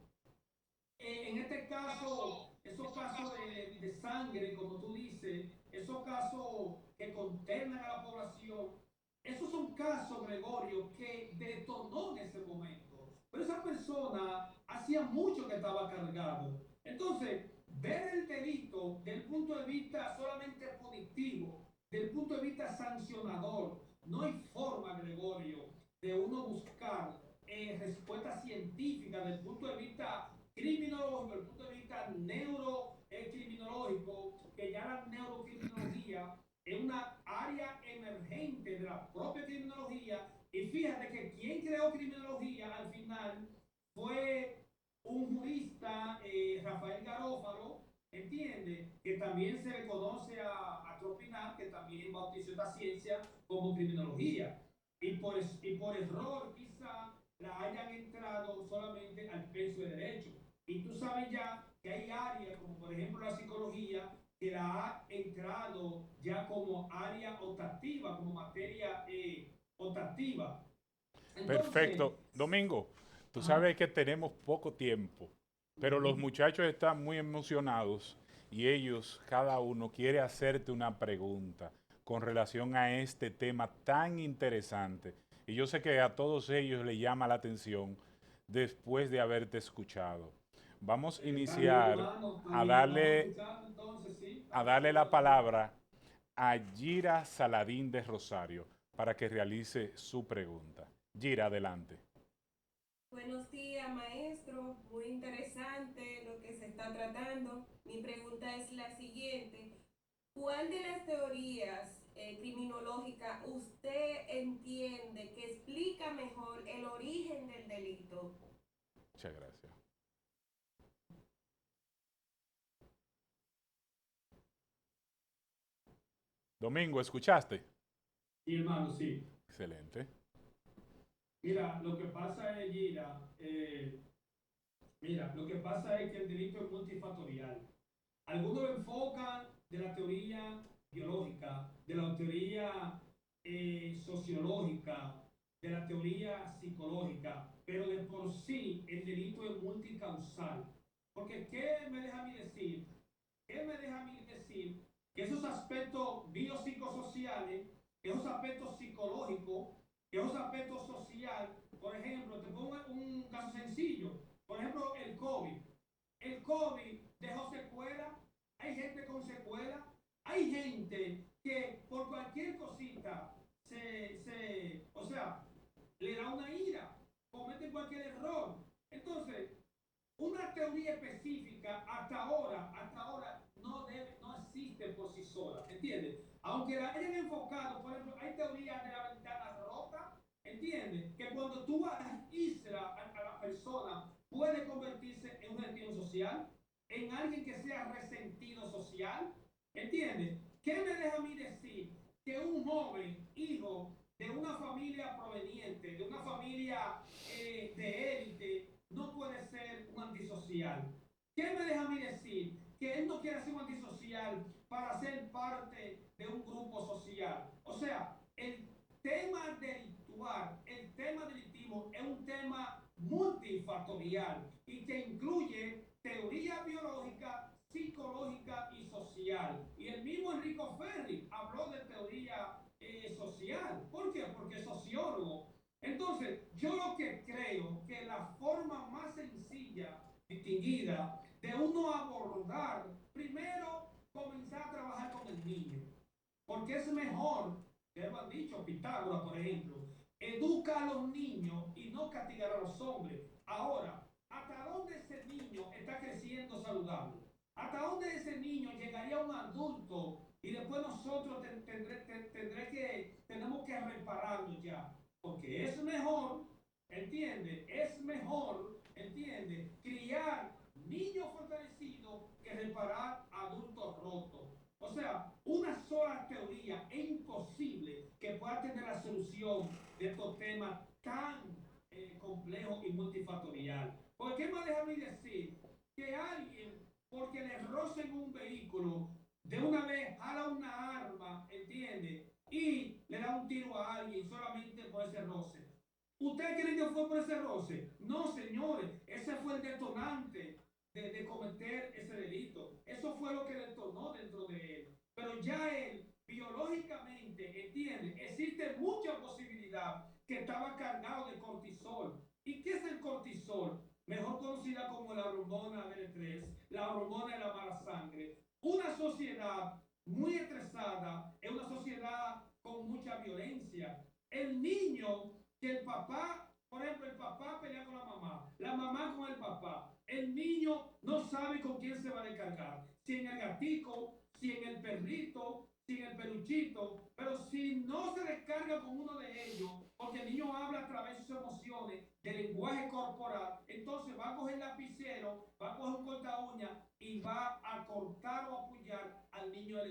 en este caso, esos casos de sangre, como tú dices, esos casos que conternan a la población, esos son casos, Gregorio, que detonó en ese momento. Pero esa persona hacía mucho que estaba cargado. Entonces, ver el delito del punto de vista solamente punitivo, del punto de vista sancionador, no hay forma, Gregorio, de uno buscar respuestas científicas del punto de vista criminológico, desde el punto de vista neurocriminológico, que ya la neurocriminología es una área emergente de la propia criminología. Y fíjate que quien creó criminología al final fue un jurista, Rafael Garófalo, entiende, que también se le conoce a Tropinar, que también bautizó esta ciencia como criminología. Y por error quizá la hayan entrado solamente al peso de derecho. Y tú sabes ya que hay áreas, como por ejemplo la psicología, que la ha entrado ya como área optativa, como materia optativa. Entonces, Perfecto. Domingo, tú ajá, sabes que tenemos poco tiempo, pero los muchachos están muy emocionados y ellos, cada uno, quiere hacerte una pregunta con relación a este tema tan interesante. Y yo sé que a todos ellos les llama la atención después de haberte escuchado. Vamos a está bien, iniciar hermano, está a bien, vamos a darle, escuchar entonces, sí, a estamos darle la listos, adelante. palabra a Gira Saladín de Rosario para que realice su pregunta. Gira, adelante. Buenos días, maestro. Muy interesante lo que se está tratando. Mi pregunta es la siguiente. ¿Cuál de las teorías criminológicas usted entiende que explica mejor el origen del delito? Muchas gracias. Domingo, ¿escuchaste? Sí, hermano, sí. Excelente. Mira, lo que pasa es, mira, lo que pasa es que el delito es multifactorial. Algunos lo enfocan de la teoría biológica, de la teoría sociológica, de la teoría psicológica, pero de por sí el delito es multicausal. Porque, ¿qué me deja a mí decir? ¿Qué me deja a mí decir? Que esos aspectos biopsicosociales, esos aspectos psicológicos, esos aspectos sociales, por ejemplo, te pongo un caso sencillo, por ejemplo, el COVID. El COVID dejó secuelas, hay gente con secuelas, hay gente que por cualquier cosita o sea, le da una ira, comete cualquier error. Entonces, una teoría específica hasta ahora no existe por sí sola, ¿entiendes? Aunque la hayan enfocado, por ejemplo, hay teorías de la ventana rota, ¿entiendes? Que cuando tú aíslas a la persona, puede convertirse en un resentido social, en alguien que sea resentido social, ¿entiendes? ¿Qué me deja a mí decir que un joven hijo de una familia proveniente, de una familia de élite, no puede ser un antisocial? ¿Qué me deja a mí decir? Que él no quiere ser un antisocial para ser parte de un grupo social. O sea, el tema delictual, el tema delictivo es un tema multifactorial y que incluye teoría biológica, psicológica y social. Y el mismo Enrico Ferri habló de teoría social. ¿Por qué? Porque es sociólogo. Entonces, yo lo que creo que la forma más sencilla, distinguida, de uno abordar, primero comenzar a trabajar con el niño, porque es mejor, ya lo han dicho Pitágoras, por ejemplo, educa a los niños y no castigar a los hombres. Ahora, ¿hasta dónde ese niño está creciendo saludable? ¿Hasta dónde ese niño llegaría a un adulto y después nosotros tenemos que repararlo ya? Porque es mejor, ¿entiende? Es mejor, ¿entiende? Criar niños fortalecidos que reparar adultos rotos. O sea, una sola teoría es imposible que pueda tener la solución de estos temas tan complejos y multifactorial. ¿Por qué me deja a mí decir que alguien, porque le rocen un vehículo, de una vez jala una arma, ¿entiende? Y le da un tiro a alguien solamente por ese roce? ¿Ustedes creen que fue por ese roce? No, señores, ese fue el detonante de cometer ese delito. Eso fue lo que detonó dentro de él. Pero ya él, biológicamente, entiende, existe mucha posibilidad que estaba cargado de cortisol. ¿Y qué es el cortisol? Mejor conocida como la hormona del estrés, la hormona de la mala sangre. Una sociedad muy estresada es una sociedad con mucha violencia. El niño que el papá, por ejemplo, el papá pelea con la mamá con el papá. El niño no sabe con quién se va a descargar, si en el gatico, si en el perrito, si en el peluchito, pero si no se descarga con uno de ellos, porque el niño habla a través de sus emociones, de lenguaje corporal, entonces va a coger lapicero, va a coger un corta uña y va a cortar o apoyar al niño de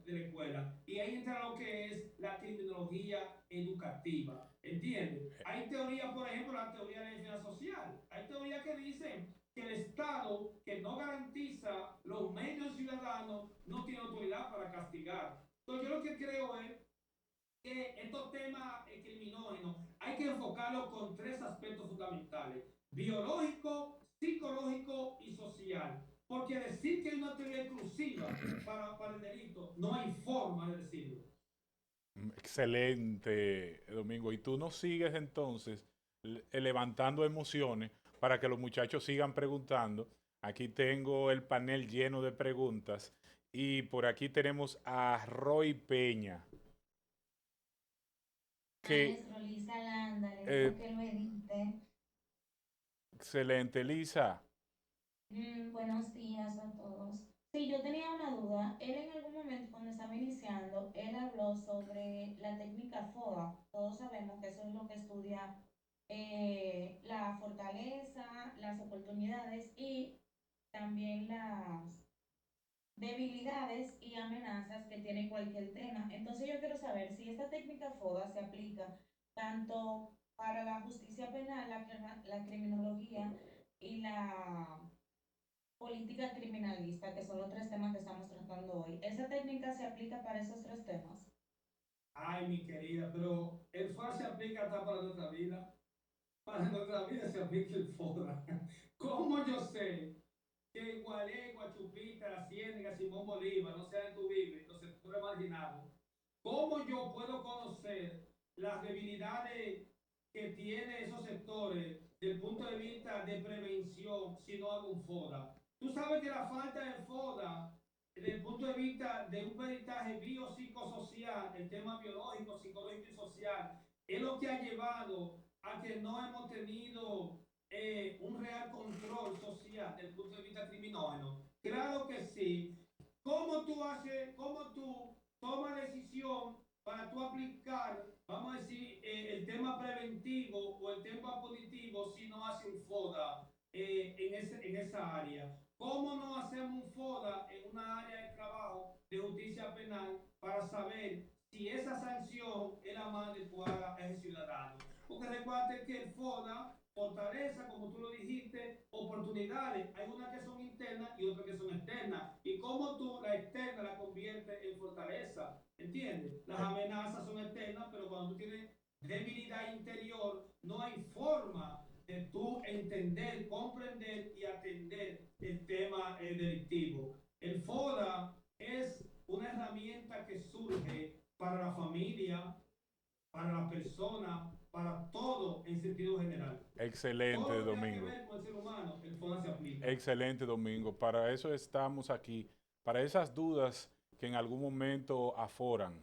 la escuela. Y ahí entra lo que es la criminología educativa. ¿Entiendes? Hay teorías, por ejemplo, la teoría de la defensa social. Hay teorías que dicen que el Estado, que no garantiza los medios ciudadanos, no tiene autoridad para castigar. Entonces, yo lo que creo es que estos temas criminógenos hay que enfocarlos con tres aspectos fundamentales: biológico, psicológico y social. Porque decir que hay una teoría exclusiva para el delito, no hay forma de decirlo. Excelente, Domingo. Y tú nos sigues entonces levantando emociones para que los muchachos sigan preguntando. Aquí tengo el panel lleno de preguntas y por aquí tenemos a Roy Peña, que Maestro Lisa Landa, le eh, digo que lo edite. excelente, Lisa. Buenos días a todos. Sí, yo tenía una duda. Él en algún momento cuando estaba iniciando, él habló sobre la técnica FODA. Todos sabemos que eso es lo que estudia la fortaleza, las oportunidades y también las debilidades y amenazas que tiene cualquier tema. Entonces yo quiero saber si esta técnica FODA se aplica tanto para la justicia penal, la criminología y la política criminalista, que son los tres temas que estamos tratando hoy. ¿Esa técnica se aplica para esos tres temas? Ay, mi querida, pero el FODA se aplica hasta para nuestra vida. Para nuestra vida se aplica el FODA. ¿Cómo yo sé que Gualé, Guachupita, La Ciénaga, Simón Bolívar no sean tu vida, los sectores marginados? ¿Cómo yo puedo conocer las debilidades que tienen esos sectores desde el punto de vista de prevención si no hago un FODA? Tú sabes que la falta de FODA, desde el punto de vista de un peritaje biopsicosocial, el tema biológico, psicológico y social, es lo que ha llevado a que no hemos tenido un real control social desde el punto de vista criminógeno. Claro que sí. Cómo tú tomas decisión para tú aplicar, vamos a decir, el tema preventivo o el tema punitivo si no hace un FODA en esa área? ¿Cómo no hacemos un FODA en una área de trabajo de justicia penal para saber si esa sanción es la más adecuada a ese ciudadano? Porque recuerda que el FODA fortaleza, como tú lo dijiste, oportunidades. Hay unas que son internas y otras que son externas. Y cómo tú la externa la conviertes en fortaleza. ¿Entiendes? Las amenazas son externas, pero cuando tú tienes debilidad interior, no hay forma de tú entender, comprender y atender el tema delictivo. El FODA es una herramienta que surge para la familia, para la persona, para todo en sentido general. Excelente, Todo lo que tenga que Domingo. ver con el ser humano, el FODA se aplica. Excelente, Domingo. Para eso estamos aquí, para esas dudas que en algún momento aforan.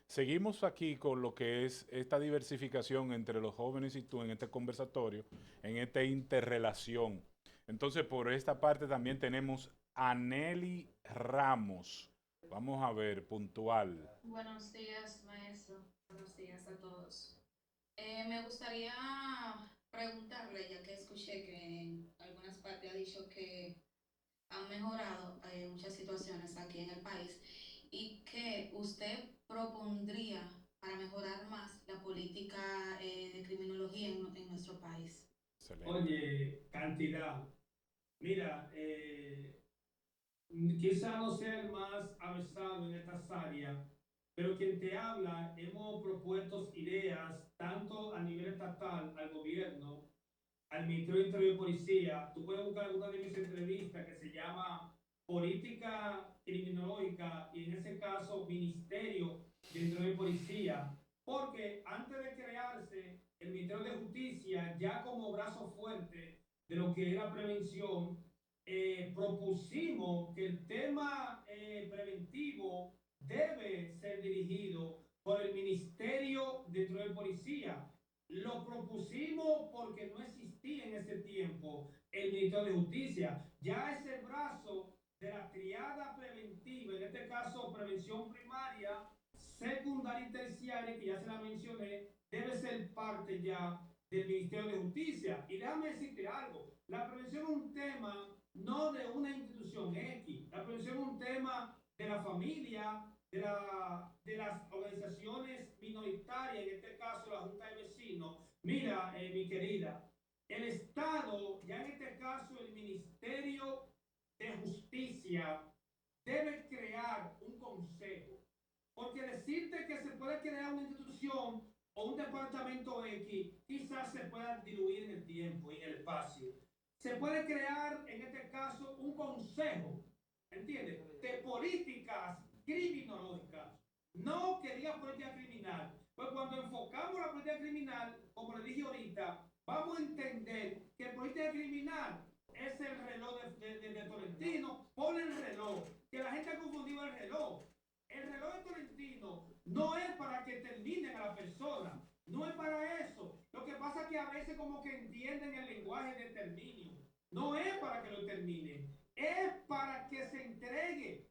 Seguimos aquí con lo que es esta diversificación entre los jóvenes y tú en este conversatorio, en esta interrelación. Entonces, por esta parte también tenemos a Nelly Ramos. Vamos a ver, puntual. Buenos días, maestro. Buenos días a todos. Me gustaría preguntarle, ya que escuché que en algunas partes ha dicho que han mejorado muchas situaciones aquí en el país y que usted propondría para mejorar más la política de criminología en nuestro país. Excelente. Oye, cantidad. Mira, quizá no sea el más avanzado en estas áreas, pero quien te habla, hemos propuesto ideas tanto a nivel estatal, al gobierno, al Ministerio de Interior y Policía. Tú puedes buscar alguna de mis entrevistas que se llama Política Criminológica y en ese caso Ministerio de Interior y Policía, porque antes de crearse el Ministerio de Justicia, ya como brazo fuerte de lo que era prevención, propusimos que el tema preventivo debe ser dirigido por el Ministerio de Interior y Policía. Lo propusimos porque no existía en ese tiempo el Ministerio de Justicia. Ya ese brazo de la triada preventiva, en este caso prevención primaria, secundaria y terciaria, que ya se la mencioné, debe ser parte ya del Ministerio de Justicia. Y déjame decirte algo, la prevención es un tema no de una institución X, la prevención es un tema de la familia, de las organizaciones minoritarias, en este caso la Junta de Vecinos. Mira, mi querida, el Estado, ya en este caso el Ministerio de Justicia, debe crear un consejo. Porque decirte que se puede crear una institución o un departamento X, quizás se pueda diluir en el tiempo y en el espacio. Se puede crear, en este caso, un consejo, ¿entiendes? De políticas criminológicas. No que diga política criminal. Pues cuando enfocamos la política criminal, como le dije ahorita, vamos a entender que política criminal es el reloj de Tolentino. Pon el reloj, que la gente ha confundido el reloj. El reloj de Tolentino no es para que terminen a la persona, no es para eso. Lo que pasa es que a veces como que entienden el lenguaje de terminio. No es para que lo terminen, es para que se entregue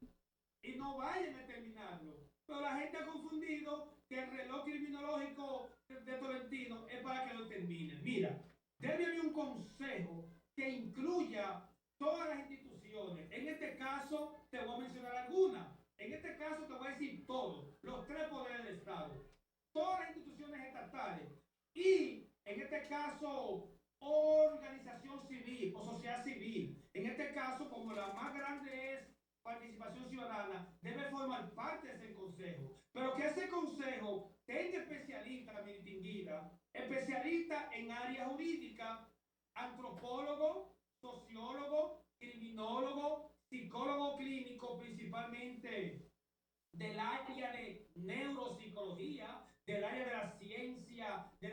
y no vayan a terminarlo. Pero la gente ha confundido que el reloj criminológico de Tolentino es para que lo terminen. Mira, debe haber un consejo que incluya todas las instituciones. En este caso, te voy a mencionar algunas. En este caso, te voy a decir todos, los tres poderes del Estado, todas las instituciones estatales y, en este caso, organización civil o sociedad civil. En este caso, como la más grande es participación ciudadana, debe formar parte de ese consejo. Pero que ese consejo tenga especialistas, mi distinguida, especialistas en área jurídica, antropólogo, sociólogo, criminólogo, psicólogo clínico, principalmente del área de neuropsicología, del área de la ciencia, de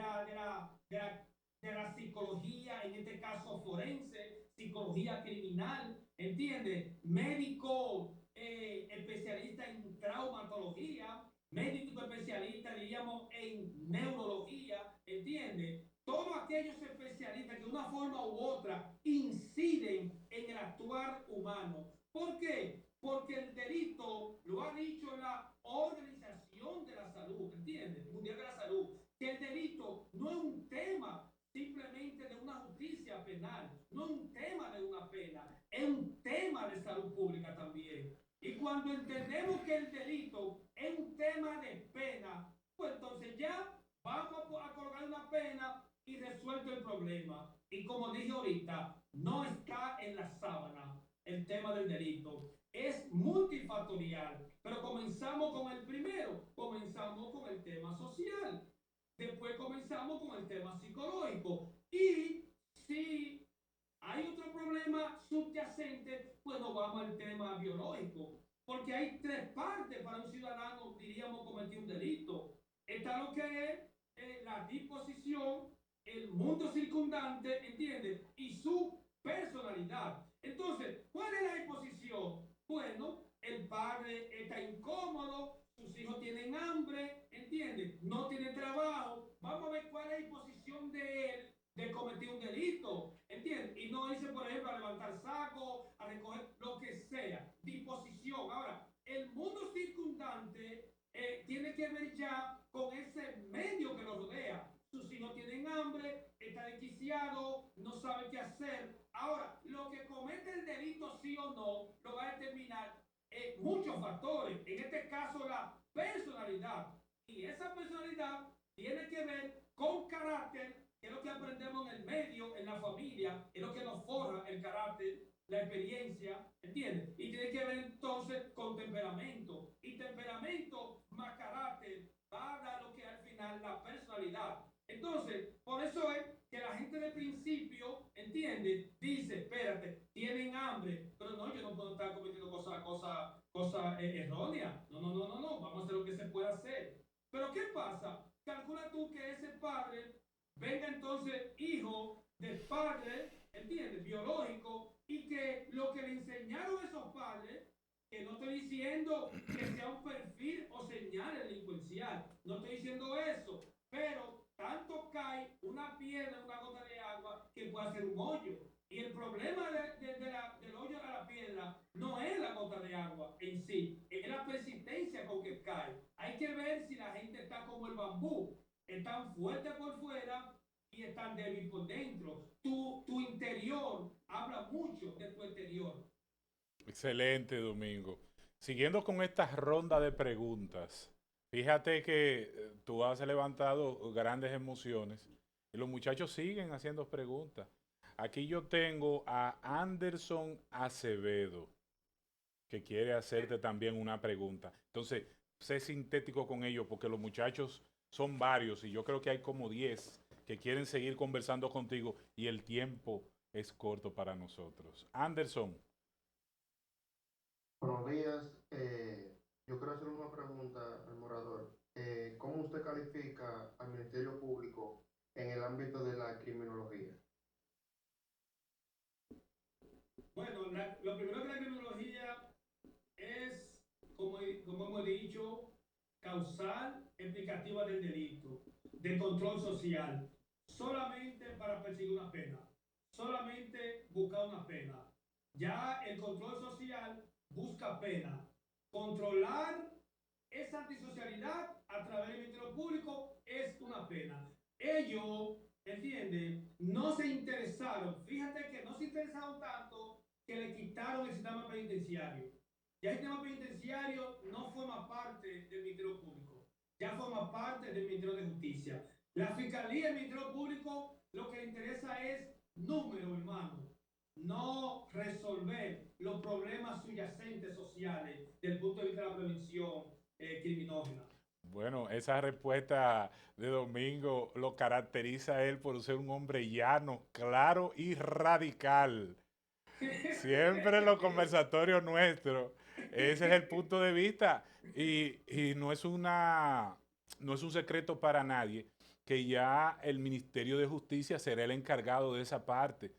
la psicología, en este caso forense, psicología criminal, ¿entiendes? Médico especialista en traumatología, médico especialista, diríamos, en neurología, ¿entiendes? Todos aquellos especialistas que de una forma u otra inciden en el actuar humano. ¿Por qué? Porque el delito, lo ha dicho la Organización de la Salud, ¿entiendes? Mundial de la Salud, que el delito no es un tema simplemente de una justicia penal, no es un tema de una pena, es un tema de salud pública también. Y cuando entendemos que el delito es un tema de pena, pues entonces ya vamos a colocar una pena y resuelto el problema. Y como dije ahorita, no está en la sábana el tema del delito. Es multifactorial, pero comenzamos con el primero, comenzamos con el tema social, después comenzamos con el tema psicológico y si hay otro problema subyacente, pues nos vamos al tema biológico, porque hay tres partes para un ciudadano, diríamos, cometer un delito. Está lo que es la disposición, el mundo circundante, ¿entiendes? Y su personalidad. Entonces, ¿cuál es la disposición? Bueno, el padre está incómodo, sus hijos tienen hambre, ¿entiendes? No tiene trabajo. Vamos a ver cuál es la disposición de él de cometer un delito, ¿entiendes? Y no dice, por ejemplo, a levantar saco, a recoger lo que sea, disposición. Ahora, el mundo circundante tiene que ver ya con ese medio que lo rodea. Sus hijos tienen hambre, está desquiciado, no sabe qué hacer. Ahora, lo que comete el delito, sí o no, lo va a determinar muchos factores. En este caso, la personalidad. Y esa personalidad tiene que ver con carácter, que es lo que aprendemos en el medio, en la familia, es lo que nos forja el carácter, la experiencia, ¿entiendes? Y tiene que ver entonces con temperamento. Y temperamento más carácter va a dar lo que al final la personalidad. Entonces, por eso es que la gente de principio, ¿entiende? Dice, espérate, tienen hambre, pero no, yo no puedo estar cometiendo cosas erróneas. No, vamos a hacer lo que se pueda hacer. Pero ¿qué pasa? Calcula tú que ese padre venga entonces hijo del padre, ¿entiendes? Biológico, y que lo que le enseñaron esos padres, que no estoy diciendo que sea un perfil o señal delincuencial, no estoy diciendo eso, pero tanto cae una piedra, una gota de agua, que puede hacer un hoyo. Y el problema del hoyo a la piedra no es la gota de agua en sí, es la persistencia con que cae. Hay que ver si la gente está como el bambú, están fuertes por fuera y están débiles por dentro. Tu interior habla mucho de tu exterior. Excelente, Domingo. Siguiendo con esta ronda de preguntas, fíjate que tú has levantado grandes emociones y los muchachos siguen haciendo preguntas. Aquí yo tengo a Anderson Acevedo, que quiere hacerte también una pregunta. Entonces, sé sintético con ello porque los muchachos son varios y yo creo que hay como 10 que quieren seguir conversando contigo y el tiempo es corto para nosotros. Anderson. Buenos días. Yo quiero hacer una pregunta al morador. ¿Cómo usted califica al Ministerio Público en el ámbito de la criminología? Bueno, lo primero que la criminología es, como hemos dicho, causal explicativa del delito, de control social, solamente para perseguir una pena, solamente buscar una pena. Ya el control social busca pena. Controlar esa antisocialidad a través del Ministerio Público es una pena. Ellos, ¿entienden? No se interesaron, fíjate que no se interesaron tanto que le quitaron el sistema penitenciario. Ya el sistema penitenciario no forma parte del Ministerio Público, ya forma parte del Ministerio de Justicia. La Fiscalía y el Ministerio Público lo que le interesa es número, hermano, no resolver los problemas subyacentes sociales desde el punto de vista de la prevención criminógena. Bueno, esa respuesta de Domingo lo caracteriza a él por ser un hombre llano, claro y radical. Siempre en los conversatorios nuestros, ese es el punto de vista y no es un secreto para nadie que ya el Ministerio de Justicia será el encargado de esa parte.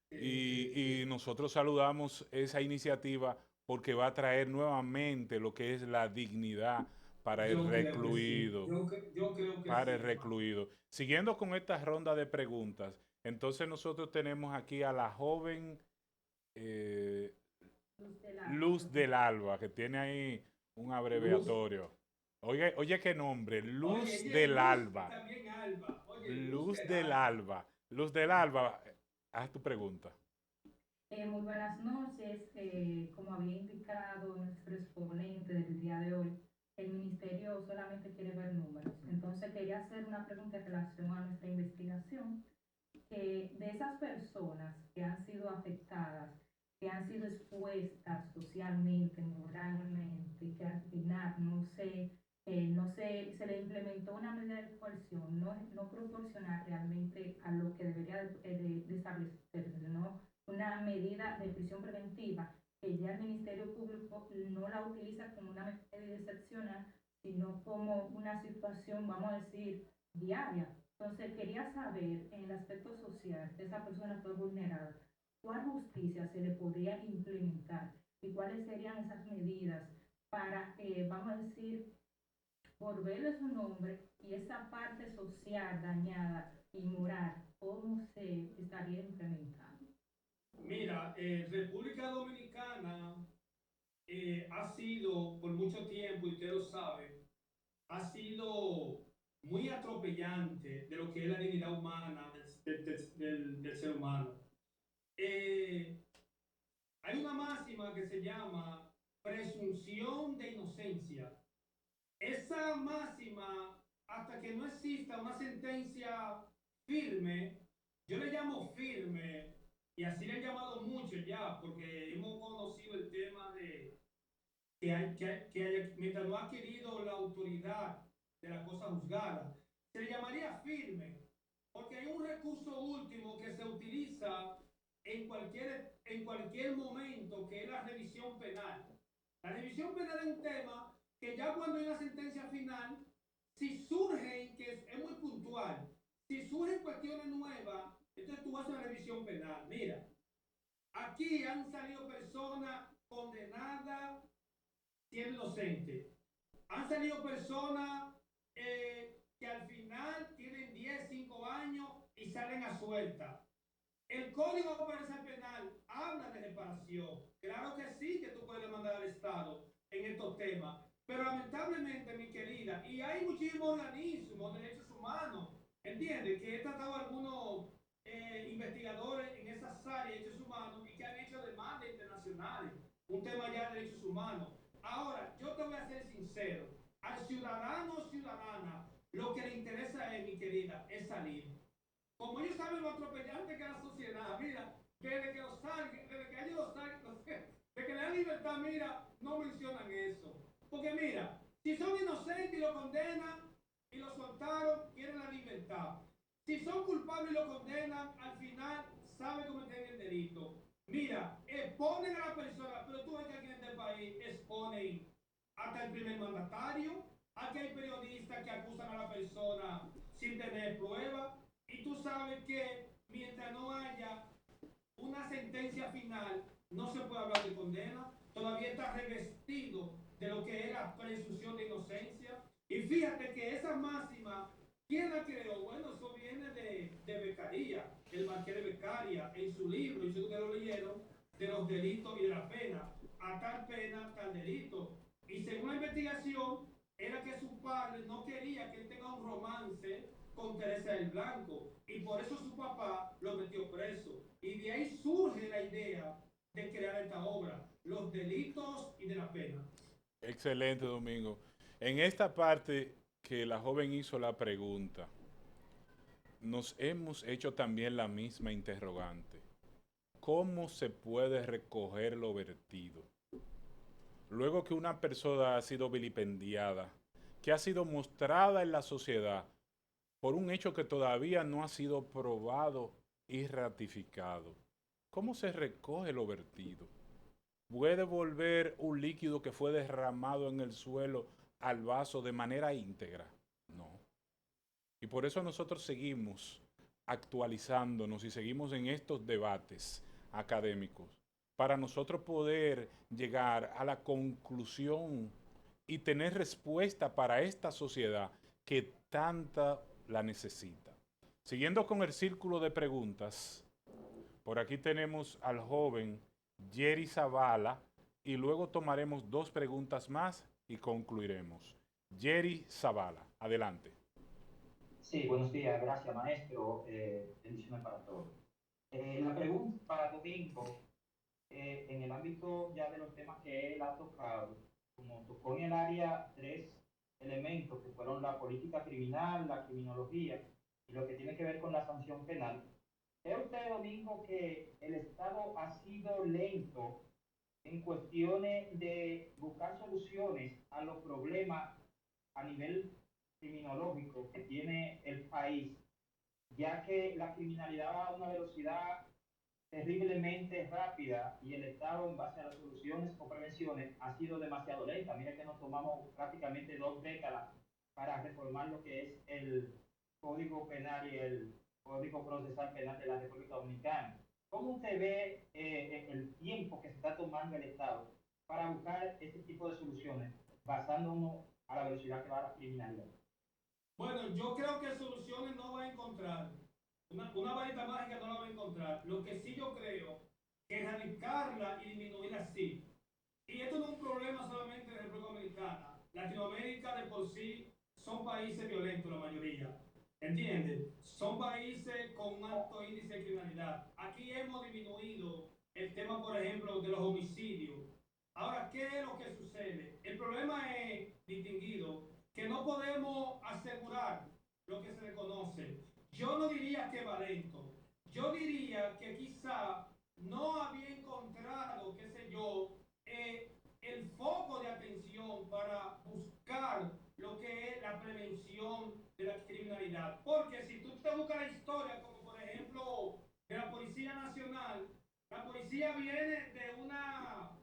Y nosotros saludamos esa iniciativa porque va a traer nuevamente lo que es la dignidad para el Yo creo que sí, recluido, yo creo que para el sí, hermano. recluido. Siguiendo con esta ronda de preguntas, entonces nosotros tenemos aquí a la joven eh, Luz del Alba, que tiene ahí un Luz. abreviatorio. Oye, oye qué nombre, Oye, Luz ella es del luz y Alba. también alba. Oye, luz Luz del del alba. Alba. Luz del Alba, haz tu pregunta. Muy buenas noches. Como había indicado nuestro exponente del día de hoy, el ministerio solamente quiere ver números. Entonces quería quería hacer una pregunta en relación a nuestra investigación, que de esas personas que han sido afectadas, que han sido expuestas socialmente, moralmente, que al final se le implementó una medida de coerción no proporcional realmente a lo que debería de establecerse, ¿no? Una medida de prisión preventiva que ya el Ministerio Público no la utiliza como una medida excepcional, sino como una situación, vamos a decir, diaria. Entonces, quería saber, en el aspecto social, que esa persona fue vulnerada, ¿cuál justicia se le podría implementar y cuáles serían esas medidas para, vamos a decir, volverle su nombre y esa parte social dañada y moral, cómo se estaría implementando? Mira, República Dominicana ha sido por mucho tiempo, y usted lo sabe, ha sido muy atropellante de lo que es la dignidad humana del ser humano. Hay una máxima que se llama presunción de inocencia. Esa máxima, hasta que no exista una sentencia firme, yo le llamo firme, y así le han llamado mucho ya, porque hemos conocido el tema de mientras no ha adquirido la autoridad de la cosa juzgada, se le llamaría firme, porque hay un recurso último que se utiliza en cualquier momento, que es la revisión penal. La revisión penal es un tema que ya cuando hay una sentencia final, si surgen, que es muy puntual, si surgen cuestiones nuevas, entonces tú haces una revisión penal. Mira, aquí han salido personas condenadas siendo inocentes. Han salido personas que al final tienen 10, 5 años y salen a suelta. El Código Penal habla de reparación. Claro que sí, que tú puedes demandar al Estado en estos temas. Pero lamentablemente, mi querida, y hay muchísimos organismos de derechos humanos, ¿entiendes? Que he tratado algunos investigadores en esas áreas de derechos humanos y que han hecho demandas internacionales. Un tema ya de derechos humanos. Ahora, yo te voy a ser sincero. Al ciudadano o ciudadana, lo que le interesa es, mi querida, es salir. Como ellos saben lo atropellante que es la sociedad, mira, desde que ellos los salgan, de que le dan libertad, mira, no mencionan eso. Porque mira, si son inocentes y lo condenan y lo soltaron, quieren la libertad. Si son culpables y lo condenan, al final saben cometer el delito. Mira, exponen a la persona, pero tú ves que aquí en este país exponen hasta el primer mandatario. Aquí hay periodistas que acusan a la persona sin tener pruebas. Y tú sabes que mientras no haya una sentencia final, no se puede hablar de condena. Todavía está revestido de lo que era presunción de inocencia. Y fíjate que esa máxima, ¿quién la creó? Bueno, eso viene de Beccaria, el Marqués de Beccaria, en su libro, y si ustedes lo leyeron, de los delitos y de la pena. A tal pena, tal delito. Y según la investigación, era que su padre no quería que él tenga un romance con Teresa del Blanco, y por eso su papá lo metió preso. Y de ahí surge la idea de crear esta obra, Los delitos y de la pena. Excelente, Domingo. En esta parte que la joven hizo la pregunta, nos hemos hecho también la misma interrogante. ¿Cómo se puede recoger lo vertido? Luego que una persona ha sido vilipendiada, que ha sido mostrada en la sociedad por un hecho que todavía no ha sido probado y ratificado, ¿cómo se recoge lo vertido? ¿Puede volver un líquido que fue derramado en el suelo al vaso de manera íntegra? No. Y por eso nosotros seguimos actualizándonos y seguimos en estos debates académicos para nosotros poder llegar a la conclusión y tener respuesta para esta sociedad que tanta la necesita. Siguiendo con el círculo de preguntas, por aquí tenemos al joven Jerry Zavala y luego tomaremos dos preguntas más y concluiremos. Jerry Zavala, adelante. Sí, buenos días, gracias maestro, bendiciones para todos. La pregunta para Domingo, en el ámbito ya de los temas que él ha tocado, como tocó en el área 3 elementos que fueron la política criminal, la criminología y lo que tiene que ver con la sanción penal, ¿cree usted, Domingo, que el Estado ha sido lento en cuestiones de buscar soluciones a los problemas a nivel criminológico que tiene el país, ya que la criminalidad va a una velocidad terriblemente rápida y el Estado, en base a las soluciones o prevenciones, ha sido demasiado lenta? Mira que nos tomamos prácticamente 2 décadas para reformar lo que es el Código Penal y el Código Procesal Penal de la República Dominicana. ¿Cómo usted ve el tiempo que se está tomando el Estado para buscar este tipo de soluciones, basándonos a la velocidad que va la criminalidad? Bueno, yo creo que soluciones no va a encontrar. Una varita mágica no la va a encontrar. Lo que sí yo creo que erradicarla y disminuirla sí. Y esto no es un problema solamente de la República Dominicana. Latinoamérica de por sí son países violentos la mayoría. ¿Entiendes? Son países con un alto índice de criminalidad. Aquí hemos disminuido el tema, por ejemplo, de los homicidios. Ahora, ¿qué es lo que sucede? El problema es distinguido que no podemos asegurar lo que se le conoce. Yo no diría que va lento. Yo diría que quizá no había encontrado, qué sé yo, el foco de atención para buscar lo que es la prevención de la criminalidad. Porque si tú te buscas la historia, como por ejemplo de la Policía Nacional, la policía viene de una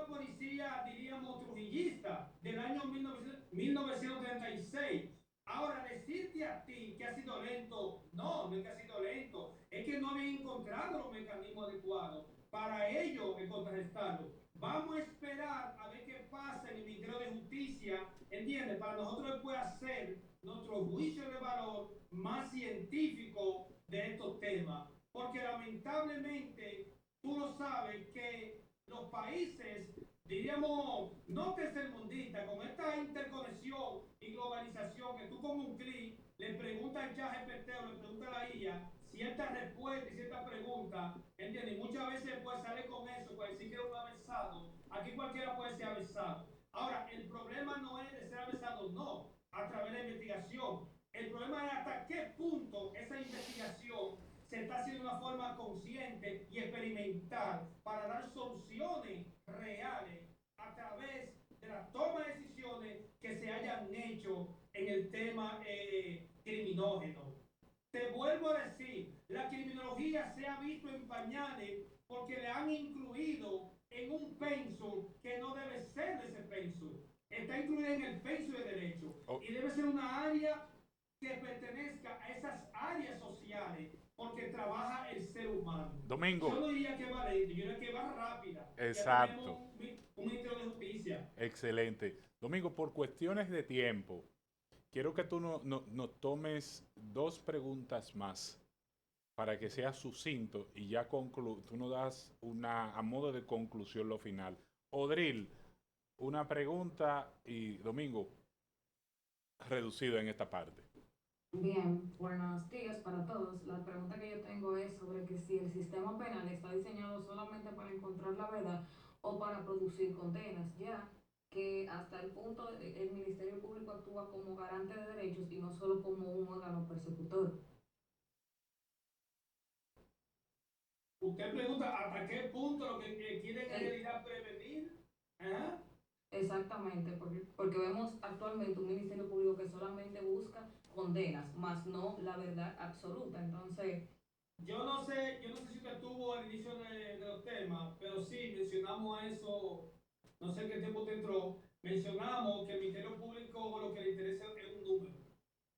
policía, diríamos, trujillista del año 1936. Ahora, decirte a ti que ha sido lento, no es que ha sido lento, es que no había encontrado los mecanismos adecuados para ello contrarrestarlo. Vamos a esperar a ver qué pasa en el Ministerio de Justicia, ¿entiendes? Para nosotros después hacer nuestro juicio de valor más científico de estos temas. Porque lamentablemente, tú lo sabes que los países, diríamos, no tercermundistas, con esta interconexión y globalización, que tú con un clic le preguntas al ChatGPT o le preguntas a la IA cierta respuesta y cierta pregunta, ¿entiendes? Y muchas veces pues sale con eso, pues decir que es un avesado. Aquí cualquiera puede ser avesado. Ahora, el problema no es de ser avesado, no, a través de la investigación. El problema es hasta qué punto esa investigación se está haciendo de una forma consciente y experimental para dar soluciones reales a través de la toma de decisiones que se hayan hecho en el tema criminógeno. Te vuelvo a decir, la criminología se ha visto en pañales porque le han incluido en un pensum que no debe ser de ese pensum. Está incluida en el pensum de derecho y debe ser una área que pertenezca a esas áreas sociales porque trabaja el ser humano. Domingo. Yo no diría que va lento, yo diría que va rápida. Exacto. Un Ministerio de Justicia. Excelente. Domingo, por cuestiones de tiempo, quiero que tú nos tomes 2 preguntas más para que sea sucinto y ya tú nos das a modo de conclusión lo final. Odril, una pregunta y Domingo, reducido en esta parte. Bien, buenos días para todos. La pregunta que yo tengo es sobre que si el sistema penal está diseñado solamente para encontrar la verdad o para producir condenas, ya que hasta el punto el Ministerio Público actúa como garante de derechos y no solo como un órgano persecutor. Usted pregunta hasta qué punto lo que quieren en realidad prevenir. ¿Ah? Exactamente, porque vemos actualmente un Ministerio Público que solamente busca condenas, más no la verdad absoluta. Entonces, yo no sé si usted estuvo al inicio de los temas, pero sí mencionamos eso, no sé qué tiempo te entró, mencionamos que el Ministerio Público lo que le interesa es un número.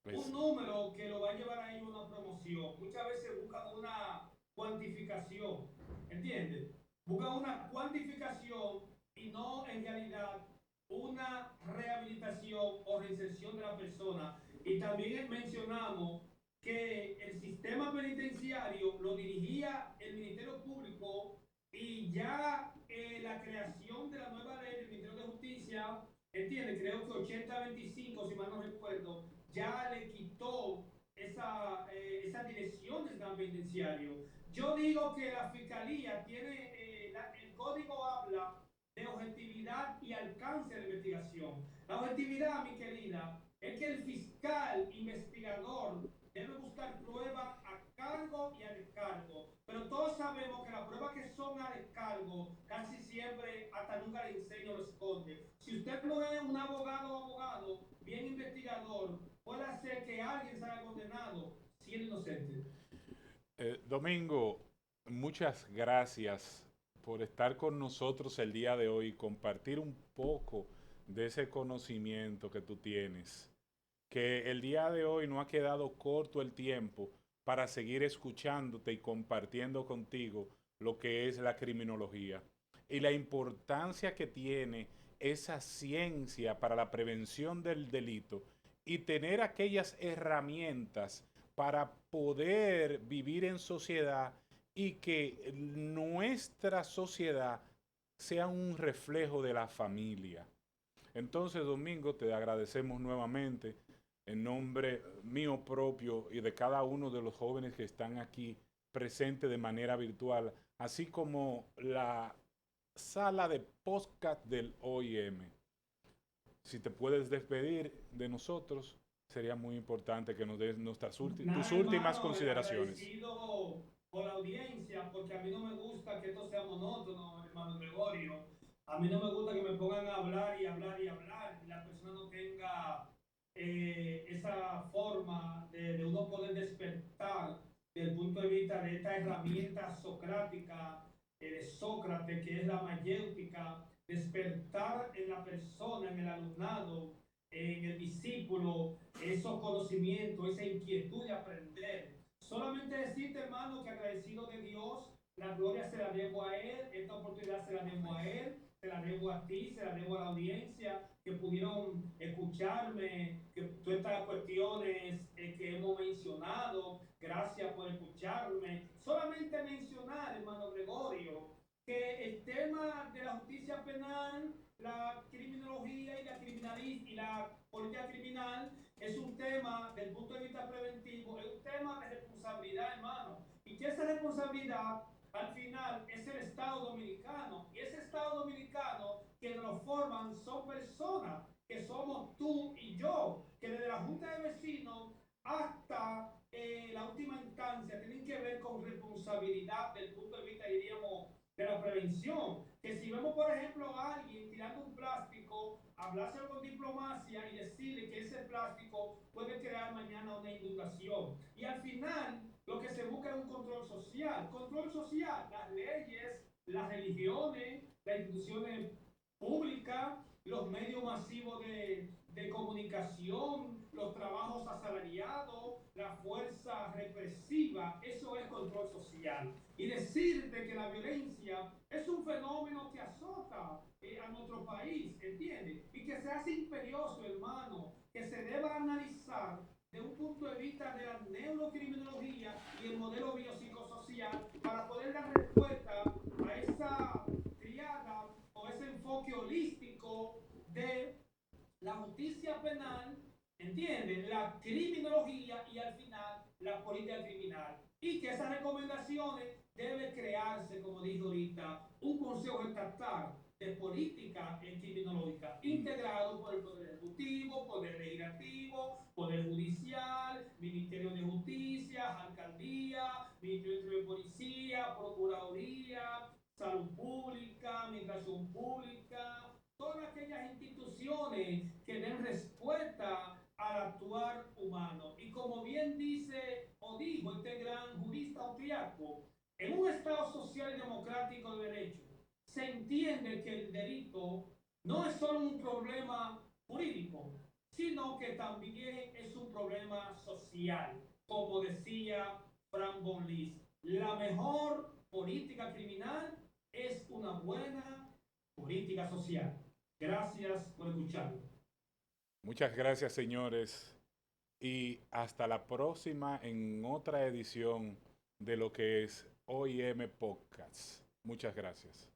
Un número que lo va a llevar a ellos a una promoción. Muchas veces buscan una cuantificación, ¿entiendes? Buscan una cuantificación y no en realidad una rehabilitación o reinserción de la persona. Y también mencionamos que el sistema penitenciario lo dirigía el Ministerio Público y ya la creación de la nueva ley del Ministerio de Justicia, entiende, creo que 80-25, si mal no recuerdo, ya le quitó esas direcciones del penitenciario. Yo digo que la Fiscalía tiene, el código habla de objetividad y alcance de la investigación. La objetividad, mi querida, es que el fiscal investigador debe buscar pruebas a cargo y a descargo. Pero todos sabemos que las pruebas que son a descargo casi siempre hasta nunca le enseño lo esconde. Si usted no es un abogado bien investigador, puede hacer que alguien salga condenado si es inocente. Domingo, muchas gracias por estar con nosotros el día de hoy y compartir un poco de ese conocimiento que tú tienes. Que el día de hoy no ha quedado corto el tiempo para seguir escuchándote y compartiendo contigo lo que es la criminología y la importancia que tiene esa ciencia para la prevención del delito y tener aquellas herramientas para poder vivir en sociedad y que nuestra sociedad sea un reflejo de la familia. Entonces, Domingo, te agradecemos nuevamente en nombre mío propio y de cada uno de los jóvenes que están aquí presentes de manera virtual, así como la sala de podcast del OIM. Si te puedes despedir de nosotros, sería muy importante que nos des tus últimas consideraciones. Agradecido por la audiencia, porque a mí no me gusta que esto sea monótono, hermano Gregorio. A mí no me gusta que me pongan a hablar y hablar y hablar y la persona no tenga esa forma de uno poder despertar desde el punto de vista de esta herramienta socrática de Sócrates, que es la mayéutica, despertar en la persona, en el alumnado, en el discípulo, esos conocimientos, esa inquietud de aprender. Solamente decirte, hermano, que agradecido de Dios, la gloria se la debo a Él, esta oportunidad se la debo a Él, se la debo a ti, se la debo a la audiencia, que pudieron escucharme, que todas estas cuestiones que hemos mencionado, gracias por escucharme. Solamente mencionar, hermano Gregorio, que el tema de la justicia penal, la criminología y la política criminal es un tema, desde el punto de vista preventivo, es un tema de responsabilidad, hermano. Y que esa responsabilidad, al final, es el Estado Dominicano. Y ese Estado Dominicano que lo forman son personas, que somos tú y yo, que desde la Junta de Vecinos hasta la última instancia tienen que ver con responsabilidad desde el punto de vista, diríamos, de la prevención. Que si vemos, por ejemplo, a alguien tirando un plástico, hablárselo con diplomacia y decirle que ese plástico puede crear mañana una inundación. Y al final, lo que se busca es un control social. Control social, las leyes, las religiones, las instituciones públicas, los medios masivos de comunicación, los trabajos asalariados, la fuerza represiva, eso es control social. Y decirte que la violencia es un fenómeno que azota a nuestro país, ¿entiendes? Y que se hace imperioso, hermano, que se deba analizar de un punto de vista de la neurocriminología y el modelo biopsicosocial para poder dar respuesta a esa triada o ese enfoque holístico de la justicia penal, ¿entienden? La criminología y al final la política criminal. Y que esas recomendaciones debe crearse, como dijo ahorita, un consejo estatal de política criminológica integrado por el Poder Ejecutivo, Poder Legislativo, Poder Judicial, Ministerio de Justicia, Alcaldía, Ministerio de Policía, Procuraduría, Salud Pública, Administración Pública, todas aquellas instituciones que den respuesta al actuar humano. Y como bien dice o dijo este gran jurista austriaco, en un Estado social y democrático de derecho, se entiende que el delito no es solo un problema jurídico, sino que también es un problema social. Como decía Frank von Liszt, la mejor política criminal es una buena política social. Gracias por escucharme. Muchas gracias, señores, y hasta la próxima en otra edición de lo que es OIM Podcast. Muchas gracias.